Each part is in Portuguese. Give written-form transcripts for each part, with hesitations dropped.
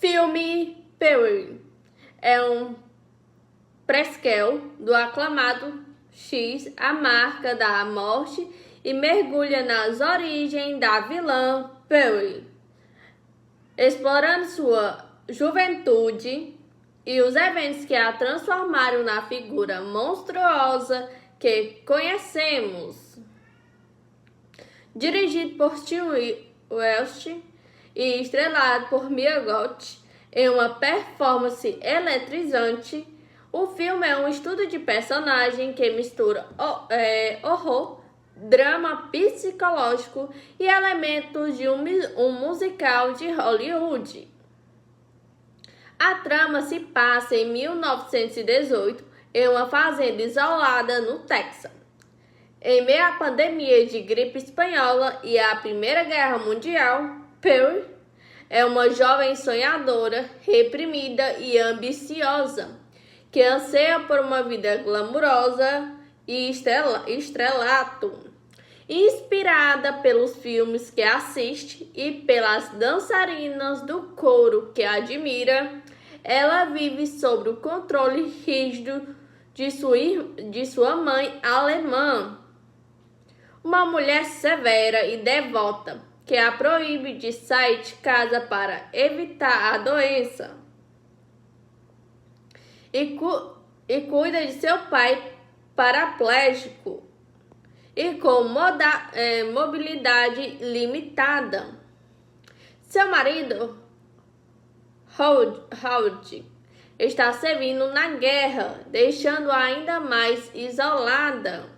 Filme Perry é um prequel do aclamado X, A Marca da Morte, e mergulha nas origens da vilã Perry, explorando sua juventude e os eventos que a transformaram na figura monstruosa que conhecemos. Dirigido por Tim Welsh e estrelado por Mia Goth em uma performance eletrizante, o filme é um estudo de personagem que mistura horror, drama psicológico e elementos de um musical de Hollywood. A trama se passa em 1918, em uma fazenda isolada no Texas. Em meio à pandemia de gripe espanhola e à Primeira Guerra Mundial, Perry é uma jovem sonhadora, reprimida e ambiciosa, que anseia por uma vida glamurosa e estrelato. Inspirada pelos filmes que assiste e pelas dançarinas do coro que admira, ela vive sob o controle rígido de sua mãe alemã, uma mulher severa e devota que a proíbe de sair de casa para evitar a doença e cuida de seu pai paraplégico e com mobilidade limitada. Seu marido, Howard, está servindo na guerra, deixando-a ainda mais isolada.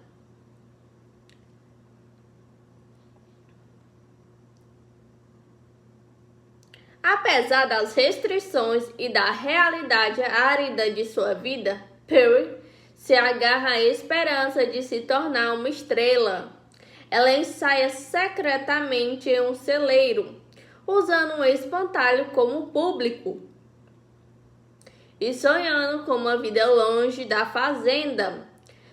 Apesar das restrições e da realidade árida de sua vida, Perry se agarra à esperança de se tornar uma estrela. Ela ensaia secretamente em um celeiro, usando um espantalho como público e sonhando com uma vida longe da fazenda.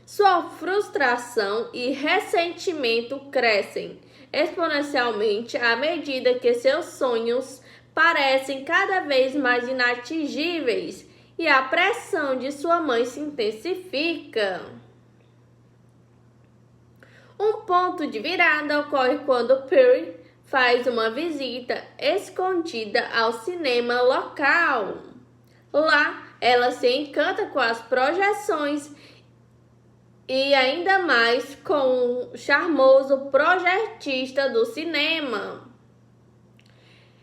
Sua frustração e ressentimento crescem exponencialmente à medida que seus sonhos parecem cada vez mais inatingíveis e a pressão de sua mãe se intensifica. Um ponto de virada ocorre quando Perry faz uma visita escondida ao cinema local. Lá, ela se encanta com as projeções e ainda mais com o charmoso projetista do cinema.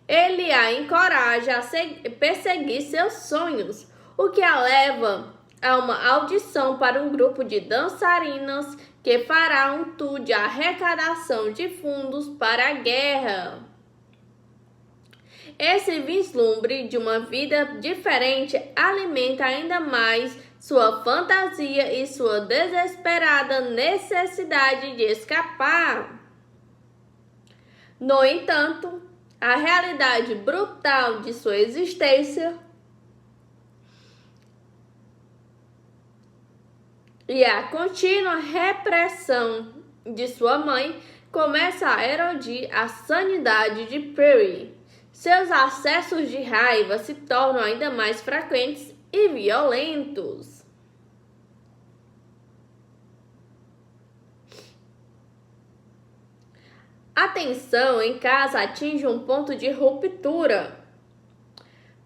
Ele a encoraja a perseguir seus sonhos, o que a leva a uma audição para um grupo de dançarinas que fará um tour de arrecadação de fundos para a guerra. Esse vislumbre de uma vida diferente alimenta ainda mais sua fantasia e sua desesperada necessidade de escapar. No entanto, a realidade brutal de sua existência e a contínua repressão de sua mãe começa a erodir a sanidade de Perry. Seus acessos de raiva se tornam ainda mais frequentes e violentos. A tensão em casa atinge um ponto de ruptura,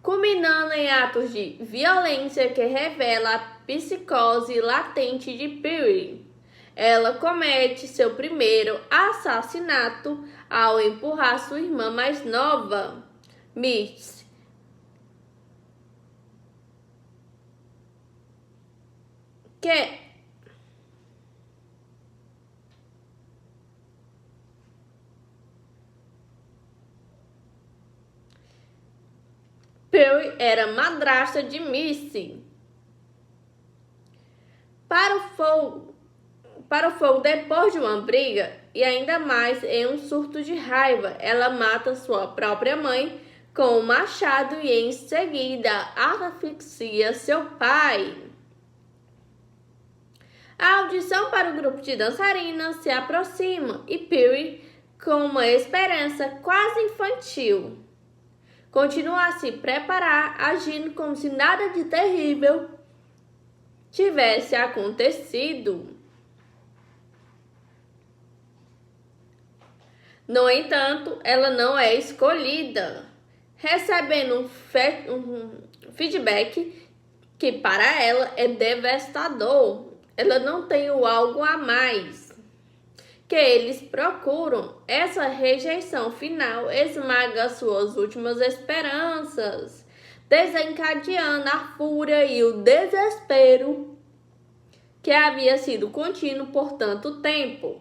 culminando em atos de violência que revela a psicose latente de Perry. Ela comete seu primeiro assassinato ao empurrar sua irmã mais nova, Mitzi, Perry era madrasta de Missy. Para o fogo depois de uma briga, e ainda mais em um surto de raiva, ela mata sua própria mãe com um machado e em seguida asfixia seu pai. A audição para o grupo de dançarinas se aproxima e Perry, com uma esperança quase infantil, continua a se preparar, agindo como se nada de terrível tivesse acontecido. No entanto, ela não é escolhida, recebendo um feedback que para ela é devastador. Ela não tem o algo a mais que eles procuram. Essa rejeição final esmaga suas últimas esperanças, desencadeando a fúria e o desespero que havia sido contínuo por tanto tempo.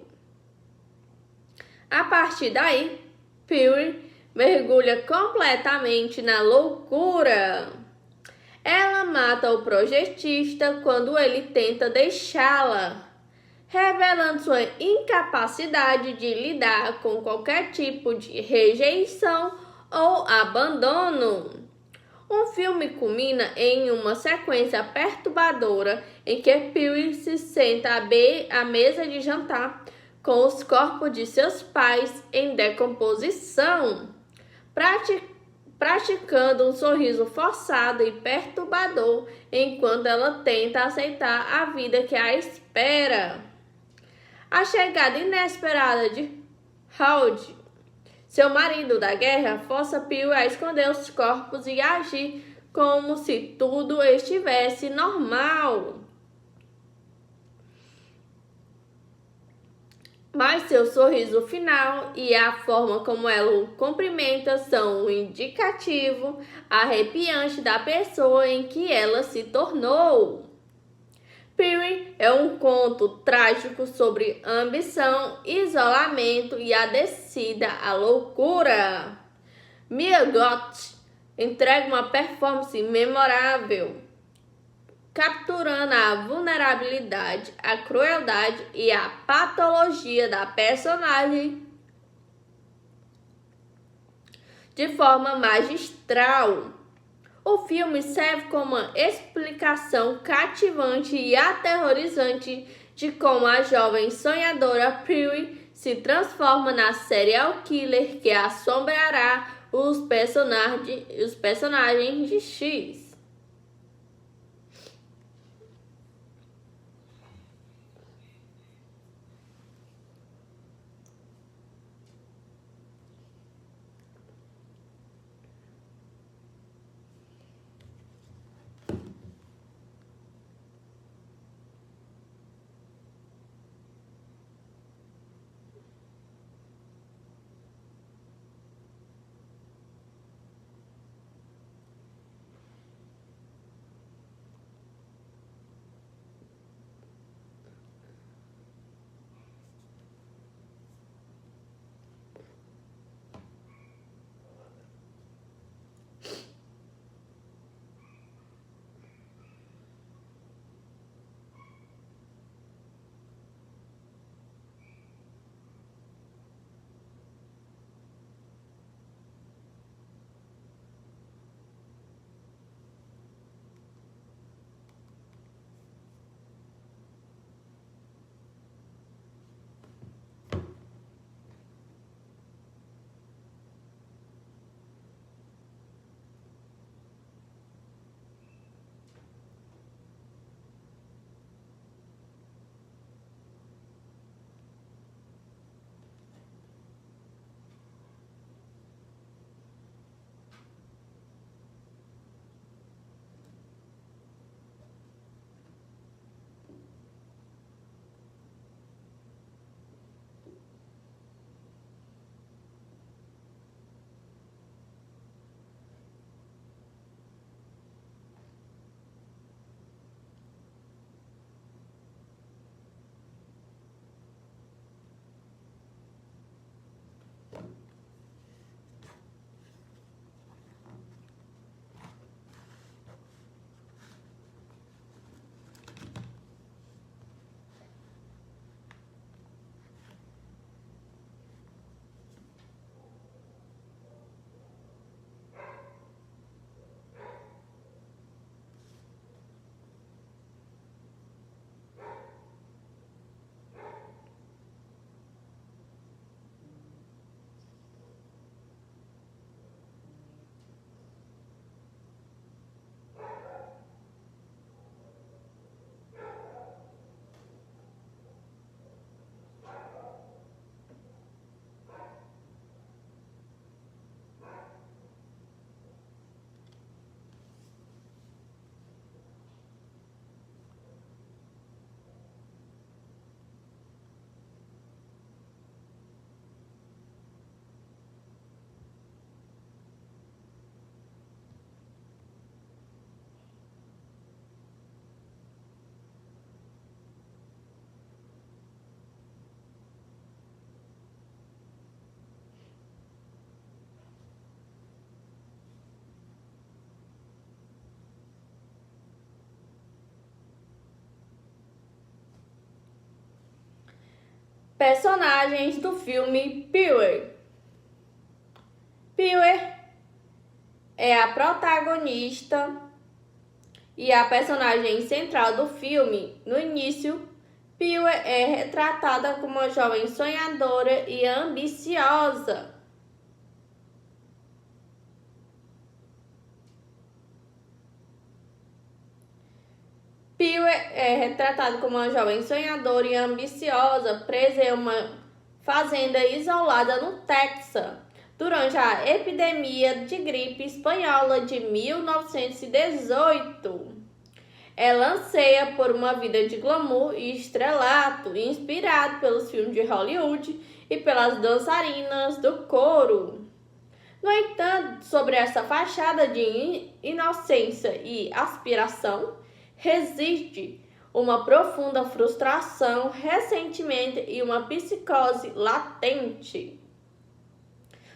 A partir daí, Puri mergulha completamente na loucura. Ela mata o projetista quando ele tenta deixá-la, revelando sua incapacidade de lidar com qualquer tipo de rejeição ou abandono. O filme culmina em uma sequência perturbadora em que Puri se senta à mesa de jantar com os corpos de seus pais em decomposição, praticando um sorriso forçado e perturbador enquanto ela tenta aceitar a vida que a espera. A chegada inesperada de Howard, seu marido da guerra, força Puri a esconder os corpos e agir como se tudo estivesse normal. Mas seu sorriso final e a forma como ela o cumprimenta são um indicativo arrepiante da pessoa em que ela se tornou. Puri é um conto trágico sobre ambição, isolamento e a descida à loucura. Mia Goth entrega uma performance memorável, capturando a vulnerabilidade, a crueldade e a patologia da personagem de forma magistral. O filme serve como uma explicação cativante e aterrorizante de como a jovem sonhadora Puri se transforma na serial killer que assombrará os personagens de X. Personagens do filme Pee-wee. Pee-wee é a protagonista e a personagem central do filme. No início, Pee-wee é retratada como uma jovem sonhadora e ambiciosa. Pee-wee é retratado como uma jovem sonhadora e ambiciosa, presa em uma fazenda isolada no Texas, durante a epidemia de gripe espanhola de 1918. Ela anseia por uma vida de glamour e estrelato, inspirado pelos filmes de Hollywood e pelas dançarinas do coro. No entanto, sobre essa fachada de inocência e aspiração, resiste uma profunda frustração, ressentimento e uma psicose latente.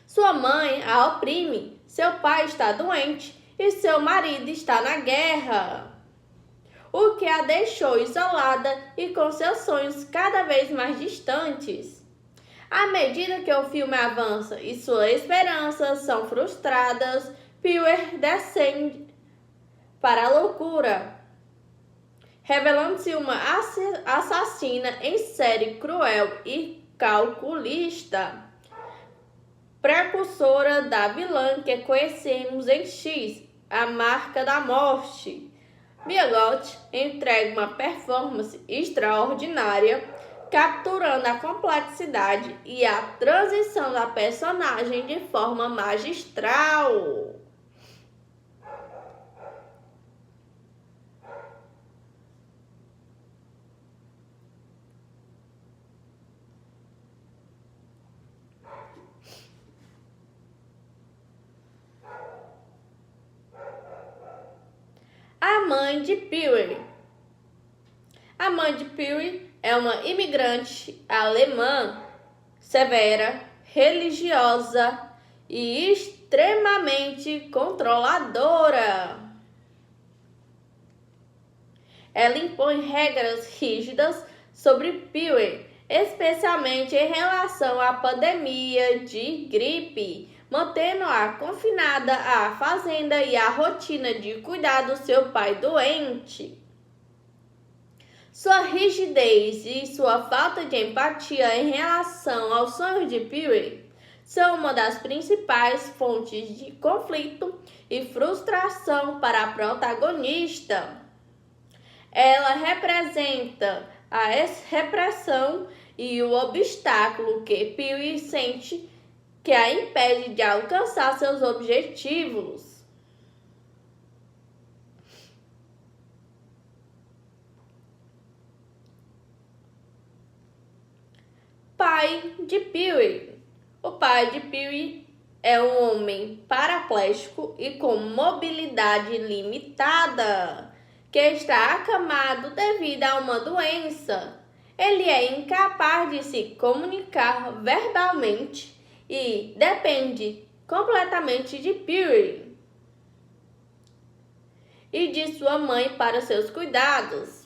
Sua mãe a oprime, seu pai está doente e seu marido está na guerra, o que a deixou isolada e com seus sonhos cada vez mais distantes. À medida que o filme avança e suas esperanças são frustradas, Pee-wee descende para a loucura, revelando-se uma assassina em série cruel e calculista, precursora da vilã que conhecemos em X, a Marca da Morte. Mia Goth entrega uma performance extraordinária, capturando a complexidade e a transição da personagem de forma magistral. A mãe de Pee-wee. A mãe de Pee-wee é uma imigrante alemã severa, religiosa e extremamente controladora. Ela impõe regras rígidas sobre Pee-wee, especialmente em relação à pandemia de gripe, mantendo-a confinada à fazenda e à rotina de cuidar do seu pai doente. Sua rigidez e sua falta de empatia em relação aos sonhos de Pee-wee são uma das principais fontes de conflito e frustração para a protagonista. Ela representa a repressão e o obstáculo que Pee-wee sente que a impede de alcançar seus objetivos. Pai de Pee-wee. O pai de Pee-wee é um homem paraplégico e com mobilidade limitada, que está acamado devido a uma doença. Ele é incapaz de se comunicar verbalmente e depende completamente de Pee-wee e de sua mãe para seus cuidados.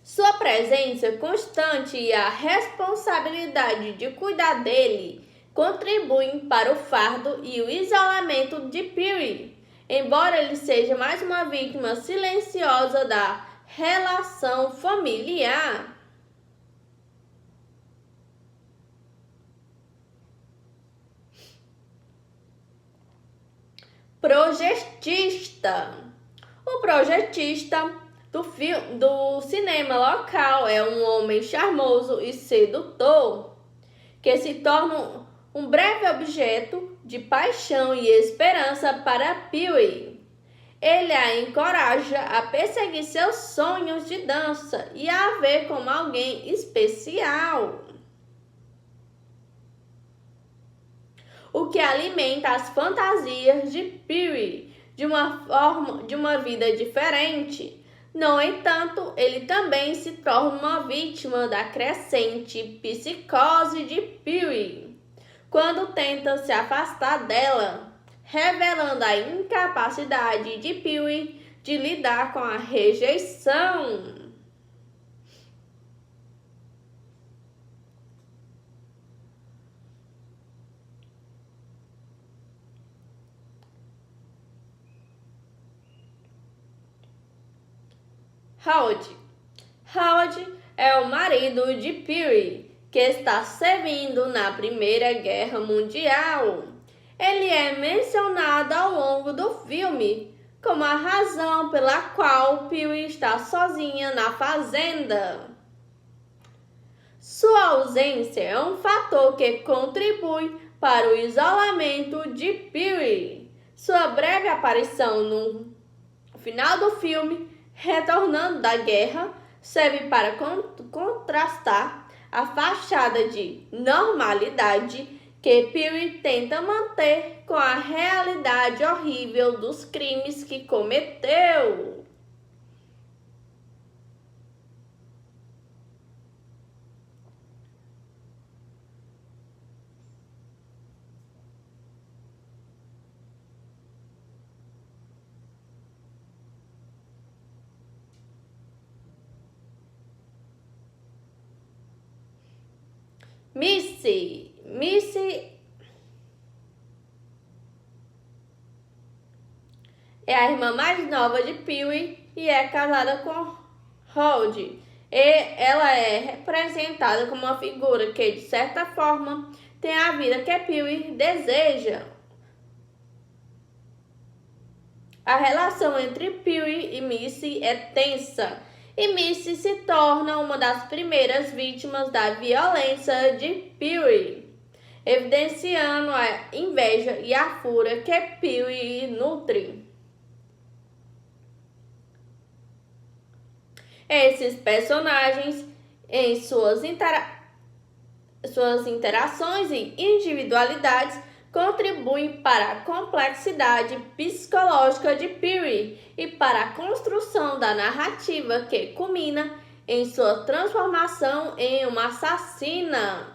Sua presença constante e a responsabilidade de cuidar dele contribuem para o fardo e o isolamento de Pee-wee, embora ele seja mais uma vítima silenciosa da relação familiar. Projetista. O projetista do cinema local é um homem charmoso e sedutor que se torna um breve objeto de paixão e esperança para Pee-wee. Ele a encoraja a perseguir seus sonhos de dança e a ver como alguém especial, o que alimenta as fantasias de Pee-wee de uma vida diferente. No entanto, ele também se torna uma vítima da crescente psicose de Pee-wee quando tenta se afastar dela, revelando a incapacidade de Pee-wee de lidar com a rejeição. Howard. Howard é o marido de Pee-wee, que está servindo na Primeira Guerra Mundial. Ele é mencionado ao longo do filme como a razão pela qual Pee-wee está sozinha na fazenda. Sua ausência é um fator que contribui para o isolamento de Pee-wee. Sua breve aparição no final do filme, retornando da guerra, serve para contrastar a fachada de normalidade que Pee-wee tenta manter com a realidade horrível dos crimes que cometeu. Missy é a irmã mais nova de Pee-wee e é casada com Howard. Ela é representada como uma figura que, de certa forma, tem a vida que Pee-wee deseja. A relação entre Pee-wee e Missy é tensa, e Missy se torna uma das primeiras vítimas da violência de Pee-wee, evidenciando a inveja e a fúria que Pee-wee nutre. Esses personagens, em suas interações e individualidades, contribuem para a complexidade psicológica de Pee-wee e para a construção da narrativa que culmina em sua transformação em uma assassina.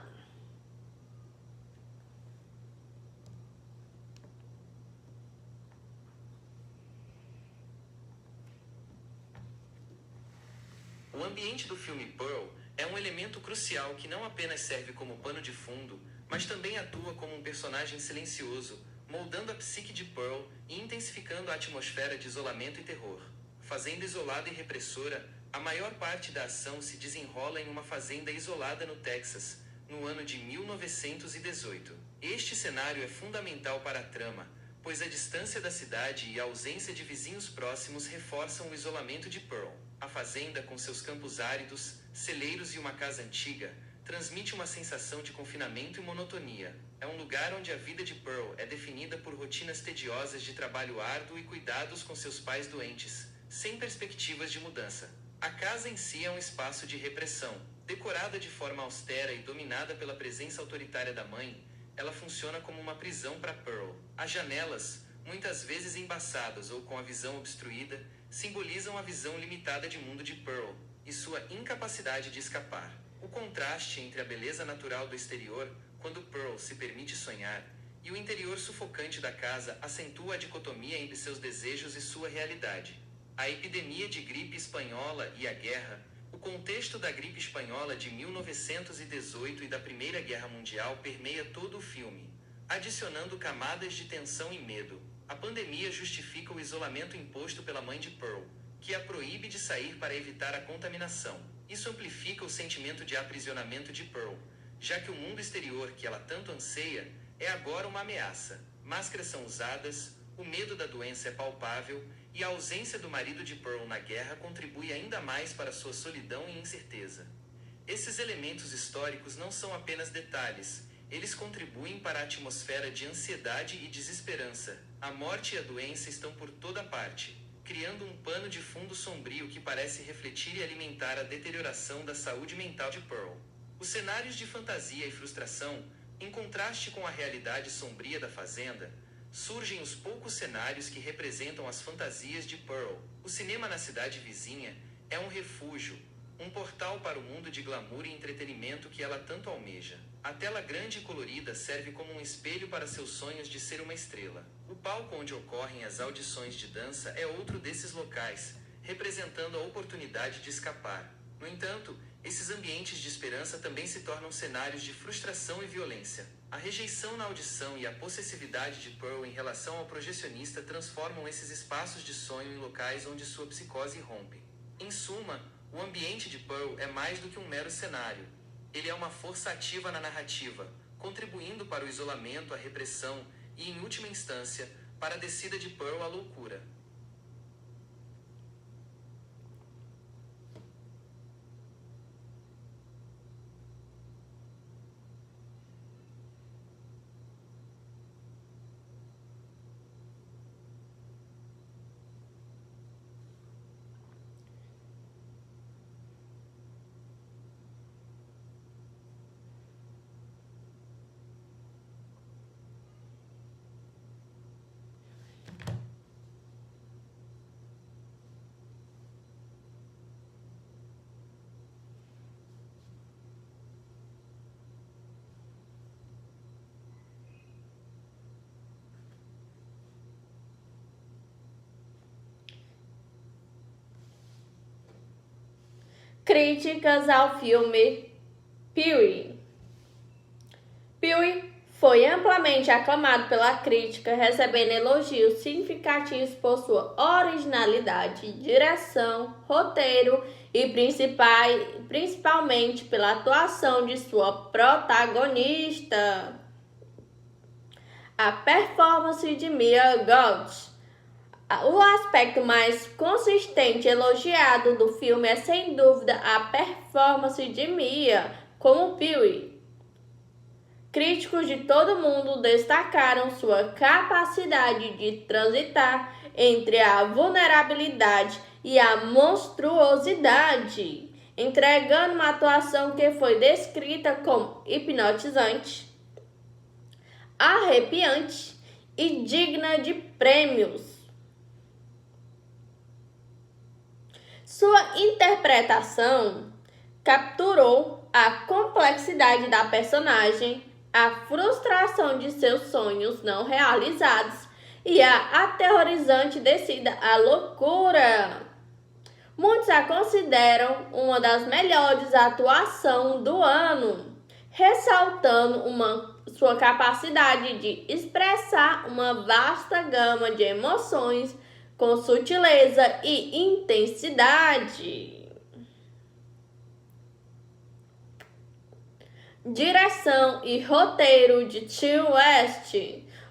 O ambiente do filme Pearl é um elemento crucial que não apenas serve como pano de fundo, mas também atua como um personagem silencioso, moldando a psique de Pearl e intensificando a atmosfera de isolamento e terror. Fazenda isolada e repressora, a maior parte da ação se desenrola em uma fazenda isolada no Texas, no ano de 1918. Este cenário é fundamental para a trama, pois a distância da cidade e a ausência de vizinhos próximos reforçam o isolamento de Pearl. A fazenda, com seus campos áridos, celeiros e uma casa antiga, transmite uma sensação de confinamento e monotonia. É um lugar onde a vida de Pearl é definida por rotinas tediosas de trabalho árduo e cuidados com seus pais doentes, sem perspectivas de mudança. A casa em si é um espaço de repressão. Decorada de forma austera e dominada pela presença autoritária da mãe, ela funciona como uma prisão para Pearl. As janelas, muitas vezes embaçadas ou com a visão obstruída, simbolizam a visão limitada de mundo de Pearl e sua incapacidade de escapar. O contraste entre a beleza natural do exterior, quando Pearl se permite sonhar, e o interior sufocante da casa acentua a dicotomia entre seus desejos e sua realidade. A epidemia de gripe espanhola e a guerra. O contexto da gripe espanhola de 1918 e da Primeira Guerra Mundial permeia todo o filme, adicionando camadas de tensão e medo. A pandemia justifica o isolamento imposto pela mãe de Pearl, que a proíbe de sair para evitar a contaminação. Isso amplifica o sentimento de aprisionamento de Pearl, já que o mundo exterior que ela tanto anseia é agora uma ameaça. Máscaras são usadas, o medo da doença é palpável, e a ausência do marido de Pearl na guerra contribui ainda mais para sua solidão e incerteza. Esses elementos históricos não são apenas detalhes, eles contribuem para a atmosfera de ansiedade e desesperança. A morte e a doença estão por toda parte, criando um pano de fundo sombrio que parece refletir e alimentar a deterioração da saúde mental de Pearl. Os cenários de fantasia e frustração, em contraste com a realidade sombria da fazenda, surgem os poucos cenários que representam as fantasias de Pearl. O cinema na cidade vizinha é um refúgio, um portal para o mundo de glamour e entretenimento que ela tanto almeja. A tela grande e colorida serve como um espelho para seus sonhos de ser uma estrela. O palco onde ocorrem as audições de dança é outro desses locais, representando a oportunidade de escapar. No entanto, esses ambientes de esperança também se tornam cenários de frustração e violência. A rejeição na audição e a possessividade de Pearl em relação ao projecionista transformam esses espaços de sonho em locais onde sua psicose rompe. Em suma, o ambiente de Pearl é mais do que um mero cenário. Ele é uma força ativa na narrativa, contribuindo para o isolamento, a repressão e, em última instância, para a descida de Pearl à loucura. Críticas ao filme Pee-wee. Pee-wee foi amplamente aclamado pela crítica, recebendo elogios significativos por sua originalidade, direção, roteiro e principalmente pela atuação de sua protagonista. A performance de Mia Goth. O aspecto mais consistente e elogiado do filme é, sem dúvida, a performance de Mia como Pee-wee. Críticos de todo mundo destacaram sua capacidade de transitar entre a vulnerabilidade e a monstruosidade, entregando uma atuação que foi descrita como hipnotizante, arrepiante e digna de prêmios. Sua interpretação capturou a complexidade da personagem, a frustração de seus sonhos não realizados e a aterrorizante descida à loucura. Muitos a consideram uma das melhores atuações do ano, ressaltando sua capacidade de expressar uma vasta gama de emoções com sutileza e intensidade. Direção e roteiro de Tim West.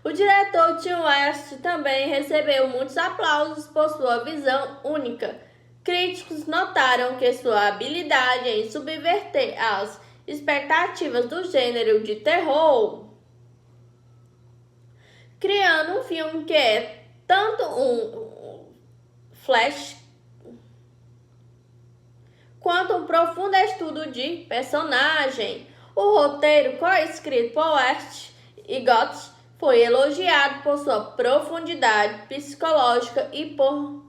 O diretor Tim West também recebeu muitos aplausos por sua visão única. Críticos notaram que sua habilidade em subverter as expectativas do gênero de terror, criando um filme que é tanto um flash quanto um profundo estudo de personagem. O roteiro, co-escrito por West e Goth, foi elogiado por sua profundidade psicológica e por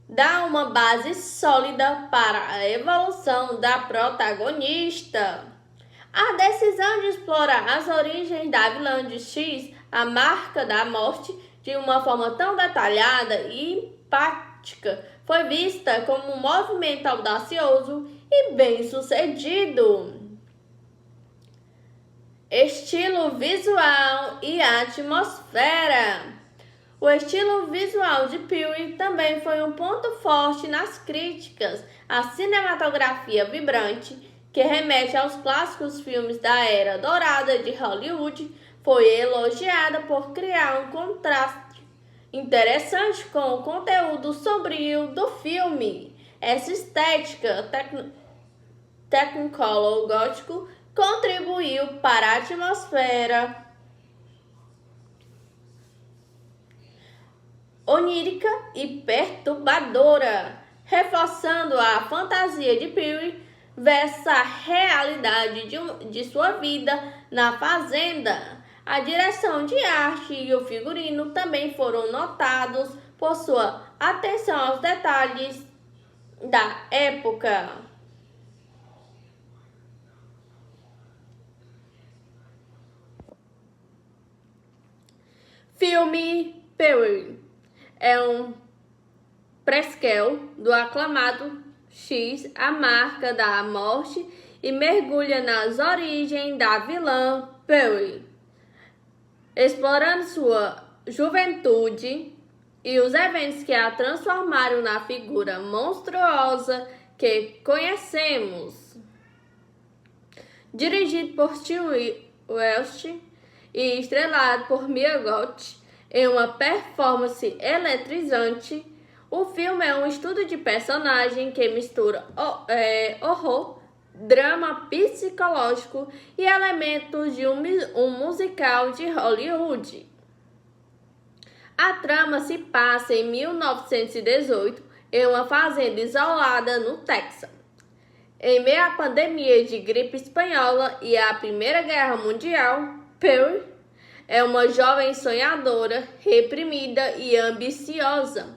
dar uma base sólida para a evolução da protagonista. A decisão de explorar as origens da vilã de X, a marca da morte, de uma forma tão detalhada e empática, foi vista como um movimento audacioso e bem-sucedido. Estilo visual e atmosfera. O estilo visual de Pee-wee também foi um ponto forte nas críticas. A cinematografia vibrante, que remete aos clássicos filmes da era dourada de Hollywood, foi elogiada por criar um contraste interessante com o conteúdo sombrio do filme. Essa estética Technicolor gótico contribuiu para a atmosfera onírica e perturbadora, reforçando a fantasia de Pee-wee versus a realidade de sua vida na fazenda. A direção de arte e o figurino também foram notados por sua atenção aos detalhes da época. Filme Pee-wee é um prequel do aclamado X, a marca da morte, e mergulha nas origens da vilã Pee-wee, explorando sua juventude e os eventos que a transformaram na figura monstruosa que conhecemos. Dirigido por Tim West e estrelado por Mia Goth, em uma performance eletrizante, o filme é um estudo de personagem que mistura horror, drama psicológico e elementos de um musical de Hollywood. A trama se passa em 1918, em uma fazenda isolada no Texas. Em meio à pandemia de gripe espanhola e à Primeira Guerra Mundial, Perry é uma jovem sonhadora, reprimida e ambiciosa,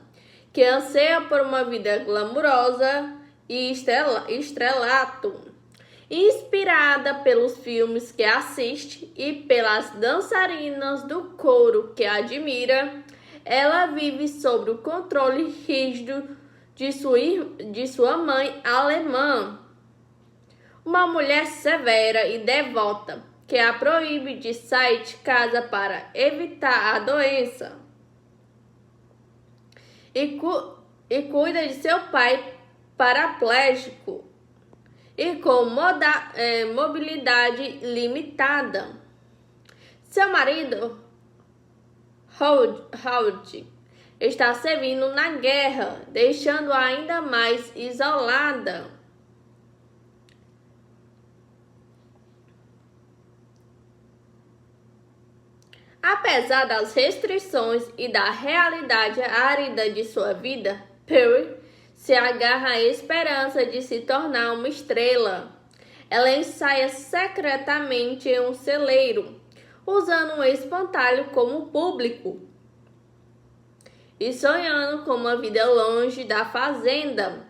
que anseia por uma vida glamurosa e estrelato. Inspirada pelos filmes que assiste e pelas dançarinas do coro que admira, ela vive sob o controle rígido de sua mãe alemã, uma mulher severa e devota que a proíbe de sair de casa para evitar a doença e cuida de seu pai paraplégico e com mobilidade limitada. Seu marido, Howard, está servindo na guerra, deixando-a ainda mais isolada. Apesar das restrições e da realidade árida de sua vida, Perry se agarra à esperança de se tornar uma estrela. Ela ensaia secretamente em um celeiro, usando um espantalho como público e sonhando com uma vida longe da fazenda.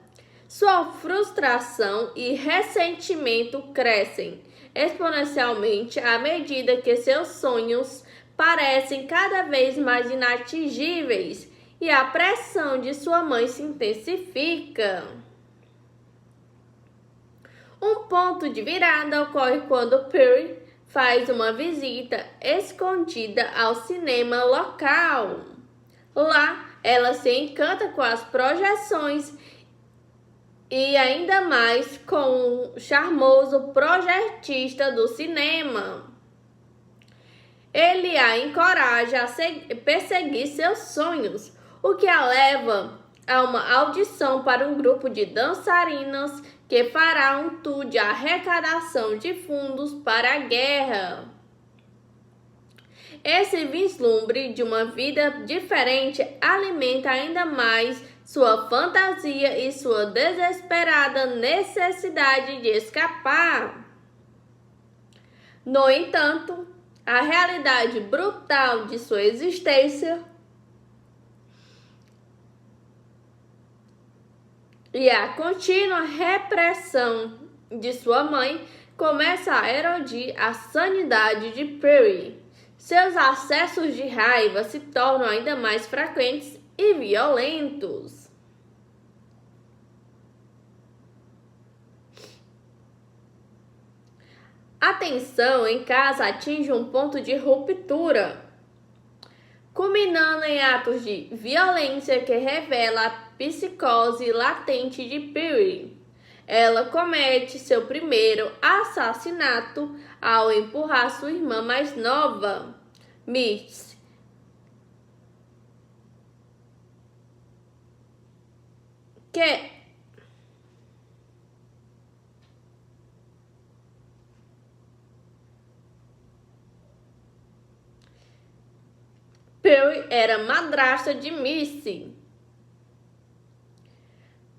Sua frustração e ressentimento crescem exponencialmente à medida que seus sonhos parecem cada vez mais inatingíveis e a pressão de sua mãe se intensifica. Um ponto de virada ocorre quando Perry faz uma visita escondida ao cinema local. Lá, ela se encanta com as projeções e ainda mais com o charmoso projetista do cinema. Ele a encoraja a perseguir seus sonhos, o que a leva a uma audição para um grupo de dançarinas que fará um tour de arrecadação de fundos para a guerra. Esse vislumbre de uma vida diferente alimenta ainda mais sua fantasia e sua desesperada necessidade de escapar. No entanto, a realidade brutal de sua existência e a contínua repressão de sua mãe começa a erodir a sanidade de Perry. Seus acessos de raiva se tornam ainda mais frequentes e violentos. A tensão em casa atinge um ponto de ruptura, culminando em atos de violência que revela a psicose latente de Perry. Ela comete seu primeiro assassinato ao empurrar sua irmã mais nova, Miss, Perry era madrasta de Missy.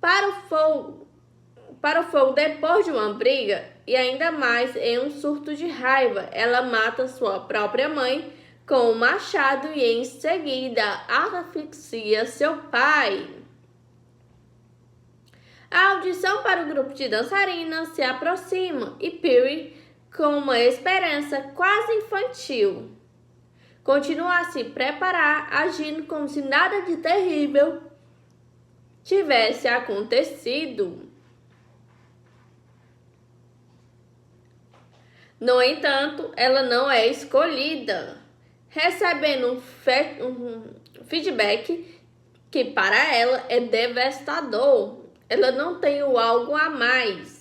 Para o fogo depois de uma briga, e ainda mais em um surto de raiva, ela mata sua própria mãe com um machado e em seguida asfixia seu pai. A audição para o grupo de dançarinas se aproxima e Perry, com uma esperança quase infantil, continua a se preparar, agindo como se nada de terrível tivesse acontecido. No entanto, ela não é escolhida, recebendo um feedback que para ela é devastador. Ela não tem o algo a mais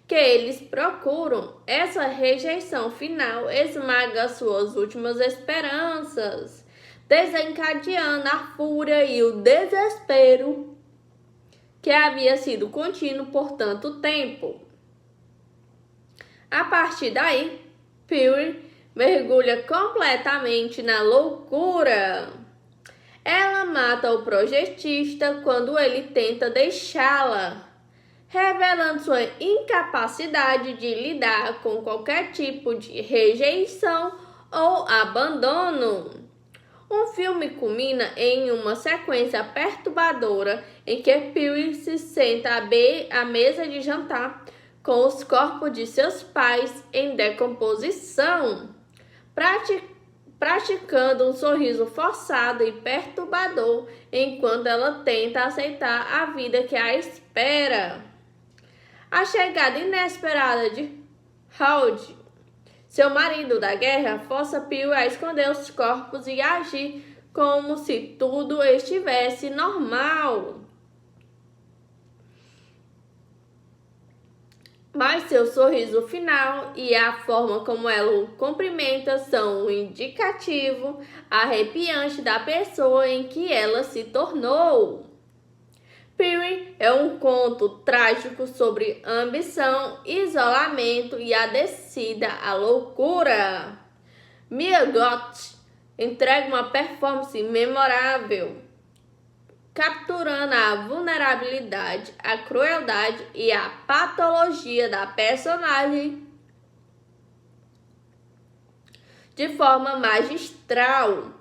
que eles procuram. Essa rejeição final esmaga suas últimas esperanças, desencadeando a fúria e o desespero que havia sido contínuo por tanto tempo. A partir daí, Puri mergulha completamente na loucura. Ela mata o projetista quando ele tenta deixá-la, revelando sua incapacidade de lidar com qualquer tipo de rejeição ou abandono. O filme culmina em uma sequência perturbadora em que Puri se senta à mesa de jantar com os corpos de seus pais em decomposição, praticando um sorriso forçado e perturbador enquanto ela tenta aceitar a vida que a espera. A chegada inesperada de Howard, seu marido da guerra, força Puri a esconder os corpos e agir como se tudo estivesse normal. Mas seu sorriso final e a forma como ela o cumprimenta são um indicativo arrepiante da pessoa em que ela se tornou. Puri é um conto trágico sobre ambição, isolamento e a descida à loucura. Mia Goth entrega uma performance memorável, capturando a vulnerabilidade, a crueldade e a patologia da personagem de forma magistral.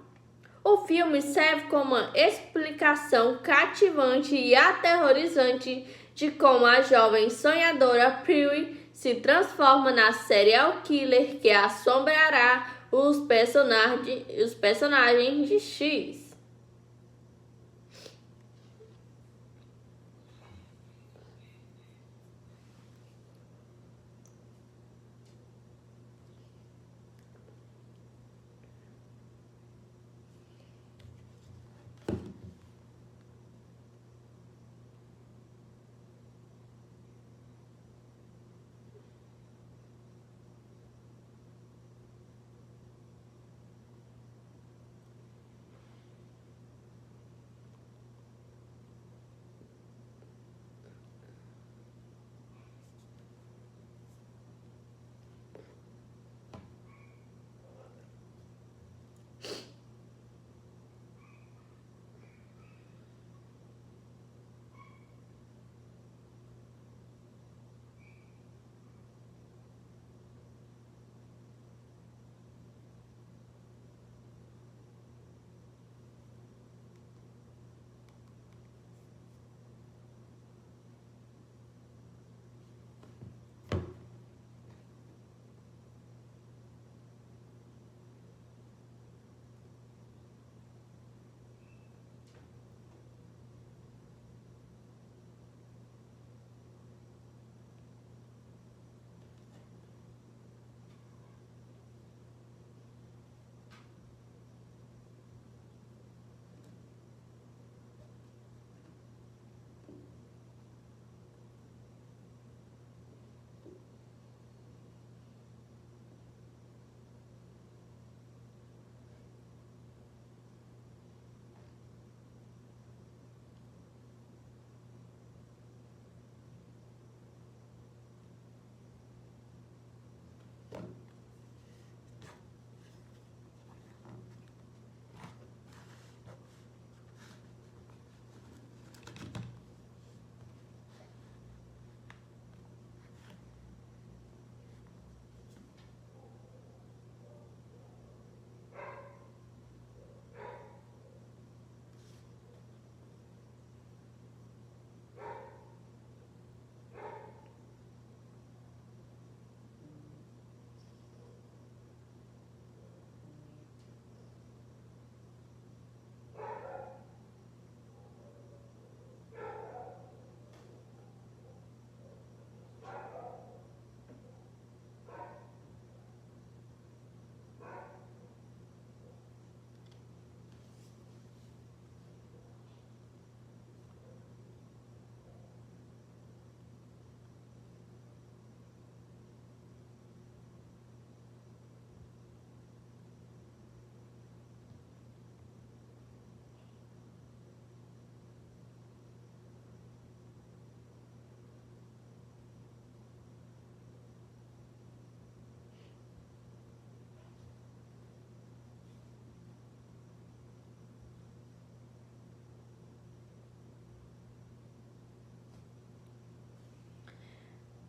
O filme serve como uma explicação cativante e aterrorizante de como a jovem sonhadora Puri se transforma na serial killer que assombrará os personagens de X.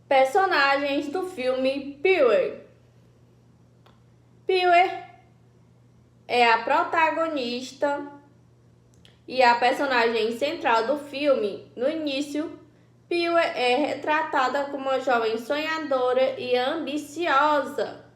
Personagens do filme Pee-wee. Pee-wee é a protagonista e a personagem central do filme. No início, Pee-wee é retratada como uma jovem sonhadora e ambiciosa.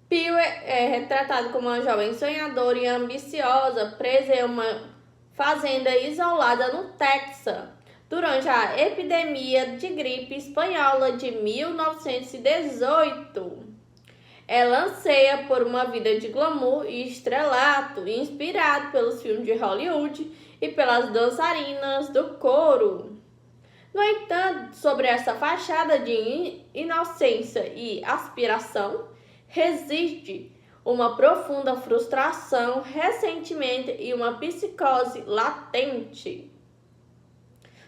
Pee-wee é retratado como uma jovem sonhadora e ambiciosa, presa em uma fazenda isolada no Texas, durante a epidemia de gripe espanhola de 1918. Ela anseia por uma vida de glamour e estrelato, inspirado pelos filmes de Hollywood e pelas dançarinas do coro. No entanto, sobre essa fachada de inocência e aspiração, reside uma profunda frustração, ressentimento e uma psicose latente.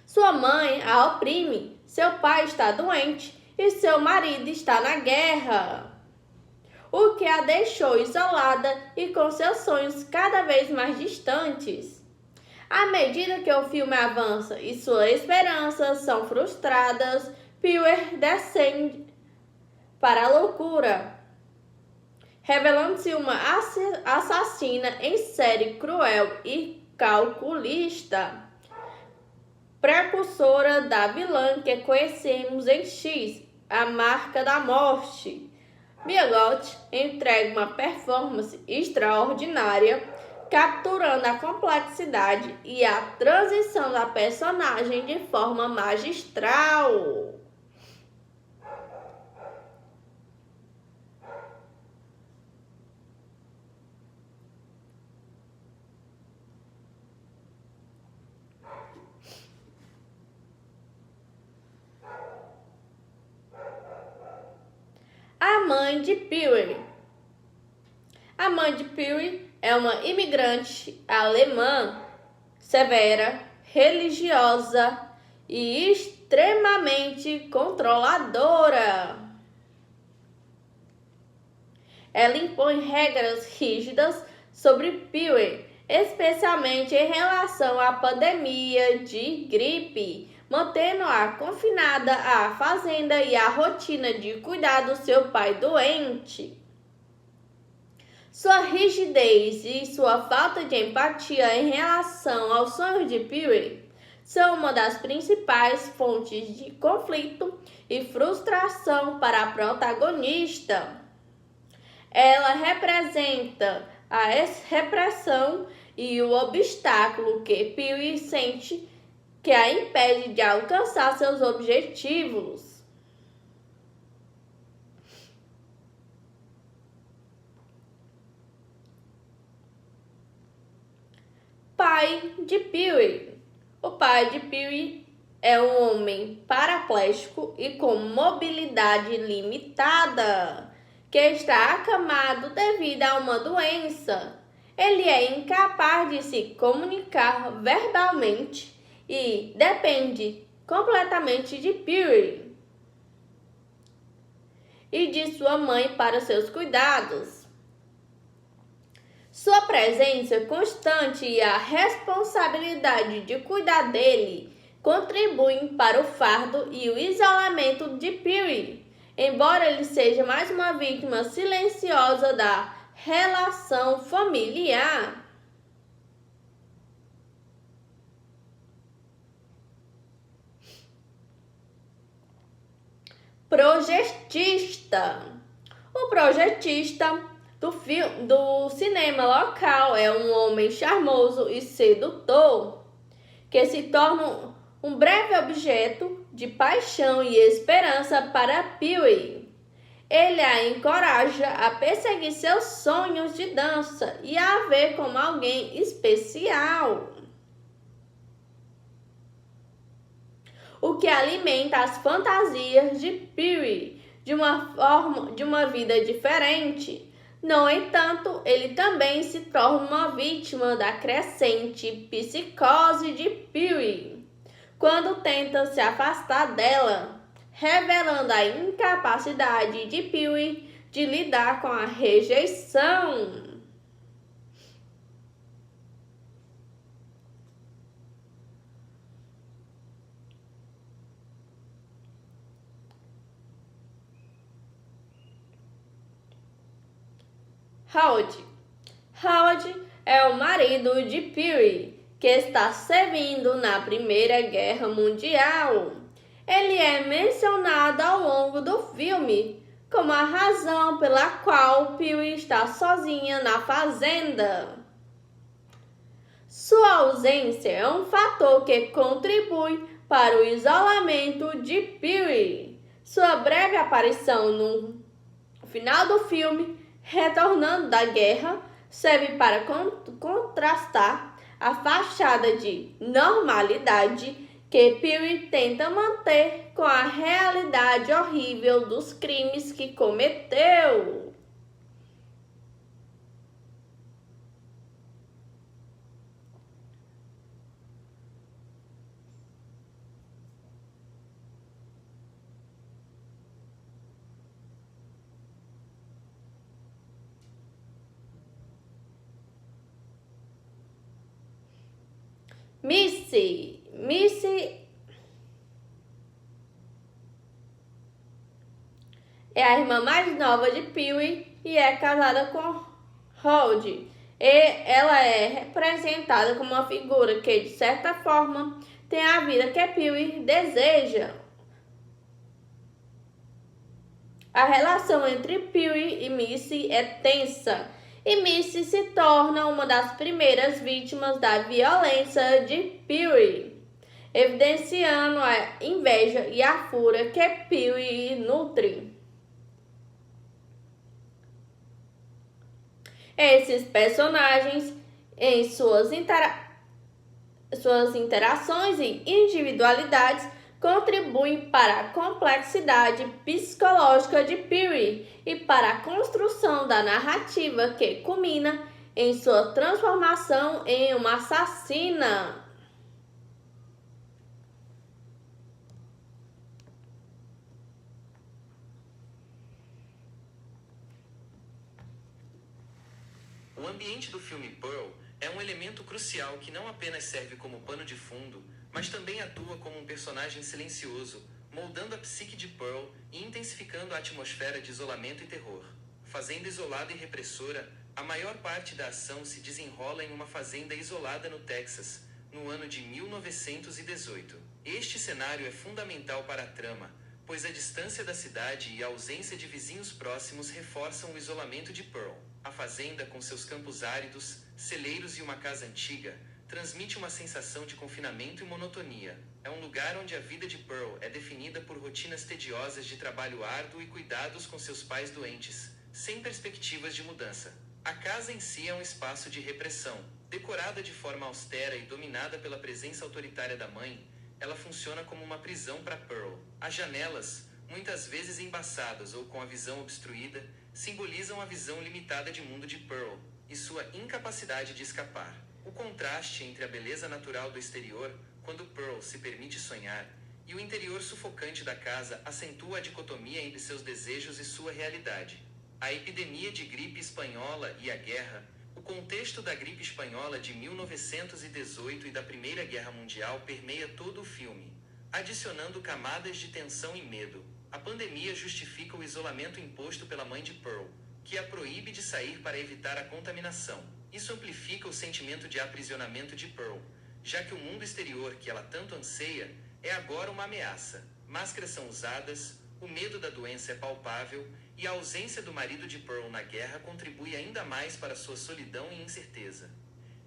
Sua mãe a oprime, seu pai está doente e seu marido está na guerra, o que a deixou isolada e com seus sonhos cada vez mais distantes. À medida que o filme avança e suas esperanças são frustradas, Pee-wee descende para a loucura, revelando-se uma assassina em série cruel e calculista, precursora da vilã que conhecemos em X, a Marca da Morte. Mia Goth entrega uma performance extraordinária, capturando a complexidade e a transição da personagem de forma magistral. A mãe de Pee-wee. A mãe de Pee-wee é uma imigrante alemã, severa, religiosa e extremamente controladora. Ela impõe regras rígidas sobre Pee-wee, especialmente em relação à pandemia de gripe, mantendo-a confinada à fazenda e à rotina de cuidar do seu pai doente. Sua rigidez e sua falta de empatia em relação aos sonhos de Pee-wee são uma das principais fontes de conflito e frustração para a protagonista. Ela representa a repressão e o obstáculo que Pee-wee sente que a impede de alcançar seus objetivos. Pai de Pee-wee. O pai de Pee-wee é um homem paraplégico e com mobilidade limitada, que está acamado devido a uma doença. Ele é incapaz de se comunicar verbalmente e depende completamente de Pee-wee e de sua mãe para seus cuidados. Sua presença constante e a responsabilidade de cuidar dele contribuem para o fardo e o isolamento de Pee-wee, embora ele seja mais uma vítima silenciosa da relação familiar. Projetista. O projetista do cinema local é um homem charmoso e sedutor que se torna um breve objeto de paixão e esperança para Pee-wee. Ele a encoraja a perseguir seus sonhos de dança e a ver como alguém especial, o que alimenta as fantasias de Pee-wee de uma vida diferente. No entanto, ele também se torna uma vítima da crescente psicose de Pee-wee quando tenta se afastar dela, revelando a incapacidade de Pee-wee de lidar com a rejeição. Howard. Howard é o marido de Pee-wee, que está servindo na Primeira Guerra Mundial. Ele é mencionado ao longo do filme como a razão pela qual Pee-wee está sozinha na fazenda. Sua ausência é um fator que contribui para o isolamento de Pee-wee. Sua breve aparição no final do filme, retornando da guerra, serve para contrastar a fachada de normalidade que Pee-wee tenta manter com a realidade horrível dos crimes que cometeu. Missy é a irmã mais nova de Pee-wee e é casada com Howard. Ela é representada como uma figura que, de certa forma, tem a vida que Pee-wee deseja. A relação entre Pee-wee e Missy é tensa, e Missy se torna uma das primeiras vítimas da violência de Pee-wee, evidenciando a inveja e a fúria que Pee-wee nutre. Esses personagens, em suas interações e individualidades, contribuem para a complexidade psicológica de Pee-wee e para a construção da narrativa que culmina em sua transformação em uma assassina. O ambiente do filme Pearl é um elemento crucial que não apenas serve como pano de fundo, mas também atua como um personagem silencioso, moldando a psique de Pearl e intensificando a atmosfera de isolamento e terror. Fazenda isolada e repressora, a maior parte da ação se desenrola em uma fazenda isolada no Texas, no ano de 1918. Este cenário é fundamental para a trama, pois a distância da cidade e a ausência de vizinhos próximos reforçam o isolamento de Pearl. A fazenda, com seus campos áridos, celeiros e uma casa antiga, transmite uma sensação de confinamento e monotonia. É um lugar onde a vida de Pearl é definida por rotinas tediosas de trabalho árduo e cuidados com seus pais doentes, sem perspectivas de mudança. A casa em si é um espaço de repressão. Decorada de forma austera e dominada pela presença autoritária da mãe, ela funciona como uma prisão para Pearl. As janelas, muitas vezes embaçadas ou com a visão obstruída, simbolizam a visão limitada de mundo de Pearl e sua incapacidade de escapar. O contraste entre a beleza natural do exterior, quando Pearl se permite sonhar, e o interior sufocante da casa acentua a dicotomia entre seus desejos e sua realidade. A epidemia de gripe espanhola e a guerra, o contexto da gripe espanhola de 1918 e da Primeira Guerra Mundial permeia todo o filme, adicionando camadas de tensão e medo. A pandemia justifica o isolamento imposto pela mãe de Pearl, que a proíbe de sair para evitar a contaminação. Isso amplifica o sentimento de aprisionamento de Pearl, já que o mundo exterior que ela tanto anseia é agora uma ameaça. Máscaras são usadas, o medo da doença é palpável e a ausência do marido de Pearl na guerra contribui ainda mais para sua solidão e incerteza.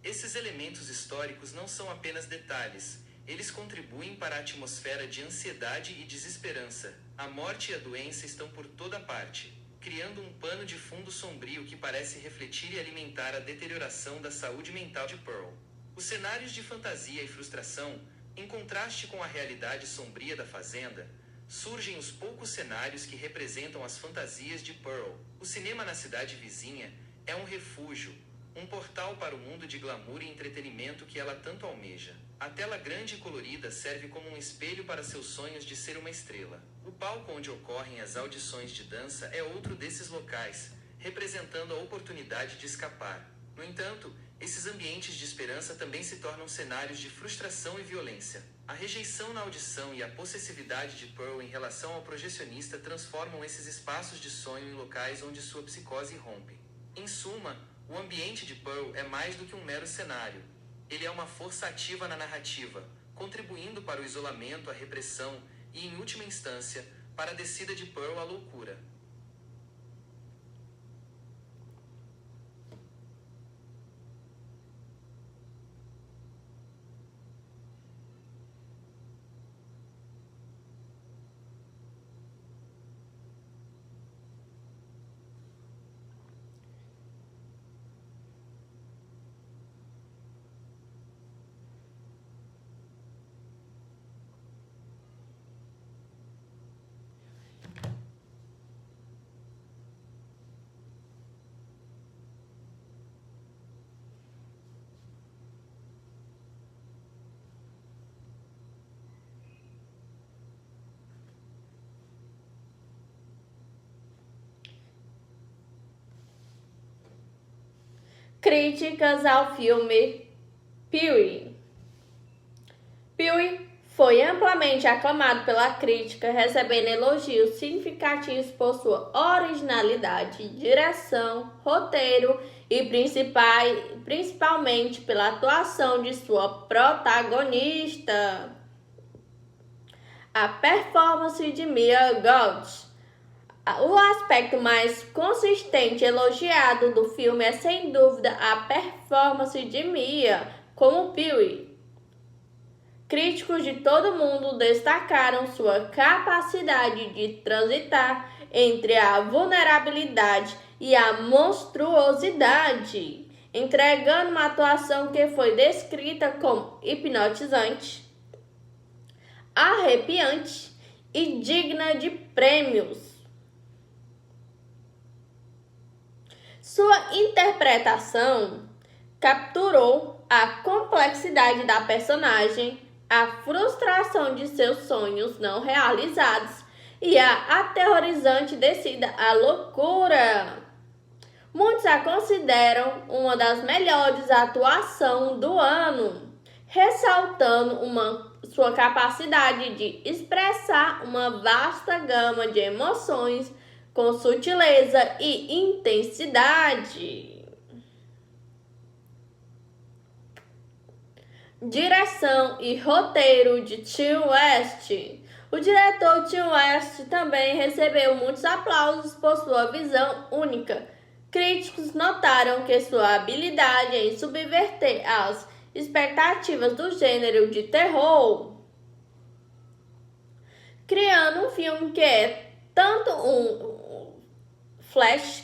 Esses elementos históricos não são apenas detalhes, eles contribuem para a atmosfera de ansiedade e desesperança. A morte e a doença estão por toda parte, criando um pano de fundo sombrio que parece refletir e alimentar a deterioração da saúde mental de Pearl. Os cenários de fantasia e frustração, em contraste com a realidade sombria da fazenda, surgem os poucos cenários que representam as fantasias de Pearl. O cinema na cidade vizinha é um refúgio, um portal para o mundo de glamour e entretenimento que ela tanto almeja. A tela grande e colorida serve como um espelho para seus sonhos de ser uma estrela. O palco onde ocorrem as audições de dança é outro desses locais, representando a oportunidade de escapar. No entanto, esses ambientes de esperança também se tornam cenários de frustração e violência. A rejeição na audição e a possessividade de Pearl em relação ao projecionista transformam esses espaços de sonho em locais onde sua psicose rompe. Em suma, o ambiente de Pearl é mais do que um mero cenário. Ele é uma força ativa na narrativa, contribuindo para o isolamento, a repressão e, em última instância, para a descida de Pearl à loucura. Críticas ao filme Pee-wee. Pee-wee foi amplamente aclamado pela crítica, recebendo elogios significativos por sua originalidade, direção, roteiro e principalmente pela atuação de sua protagonista. A performance de Mia Goth. O aspecto mais consistente e elogiado do filme é, sem dúvida, a performance de Mia como Pee-wee. Críticos de todo o mundo destacaram sua capacidade de transitar entre a vulnerabilidade e a monstruosidade, entregando uma atuação que foi descrita como hipnotizante, arrepiante e digna de prêmios. Sua interpretação capturou a complexidade da personagem, a frustração de seus sonhos não realizados e a aterrorizante descida à loucura. Muitos a consideram uma das melhores atuações do ano, ressaltando sua capacidade de expressar uma vasta gama de emoções com sutileza e intensidade. Direção e roteiro de Tim West. O diretor Tim West também recebeu muitos aplausos por sua visão única. Críticos notaram que sua habilidade em subverter as expectativas do gênero de terror, criando um filme que é tanto um flash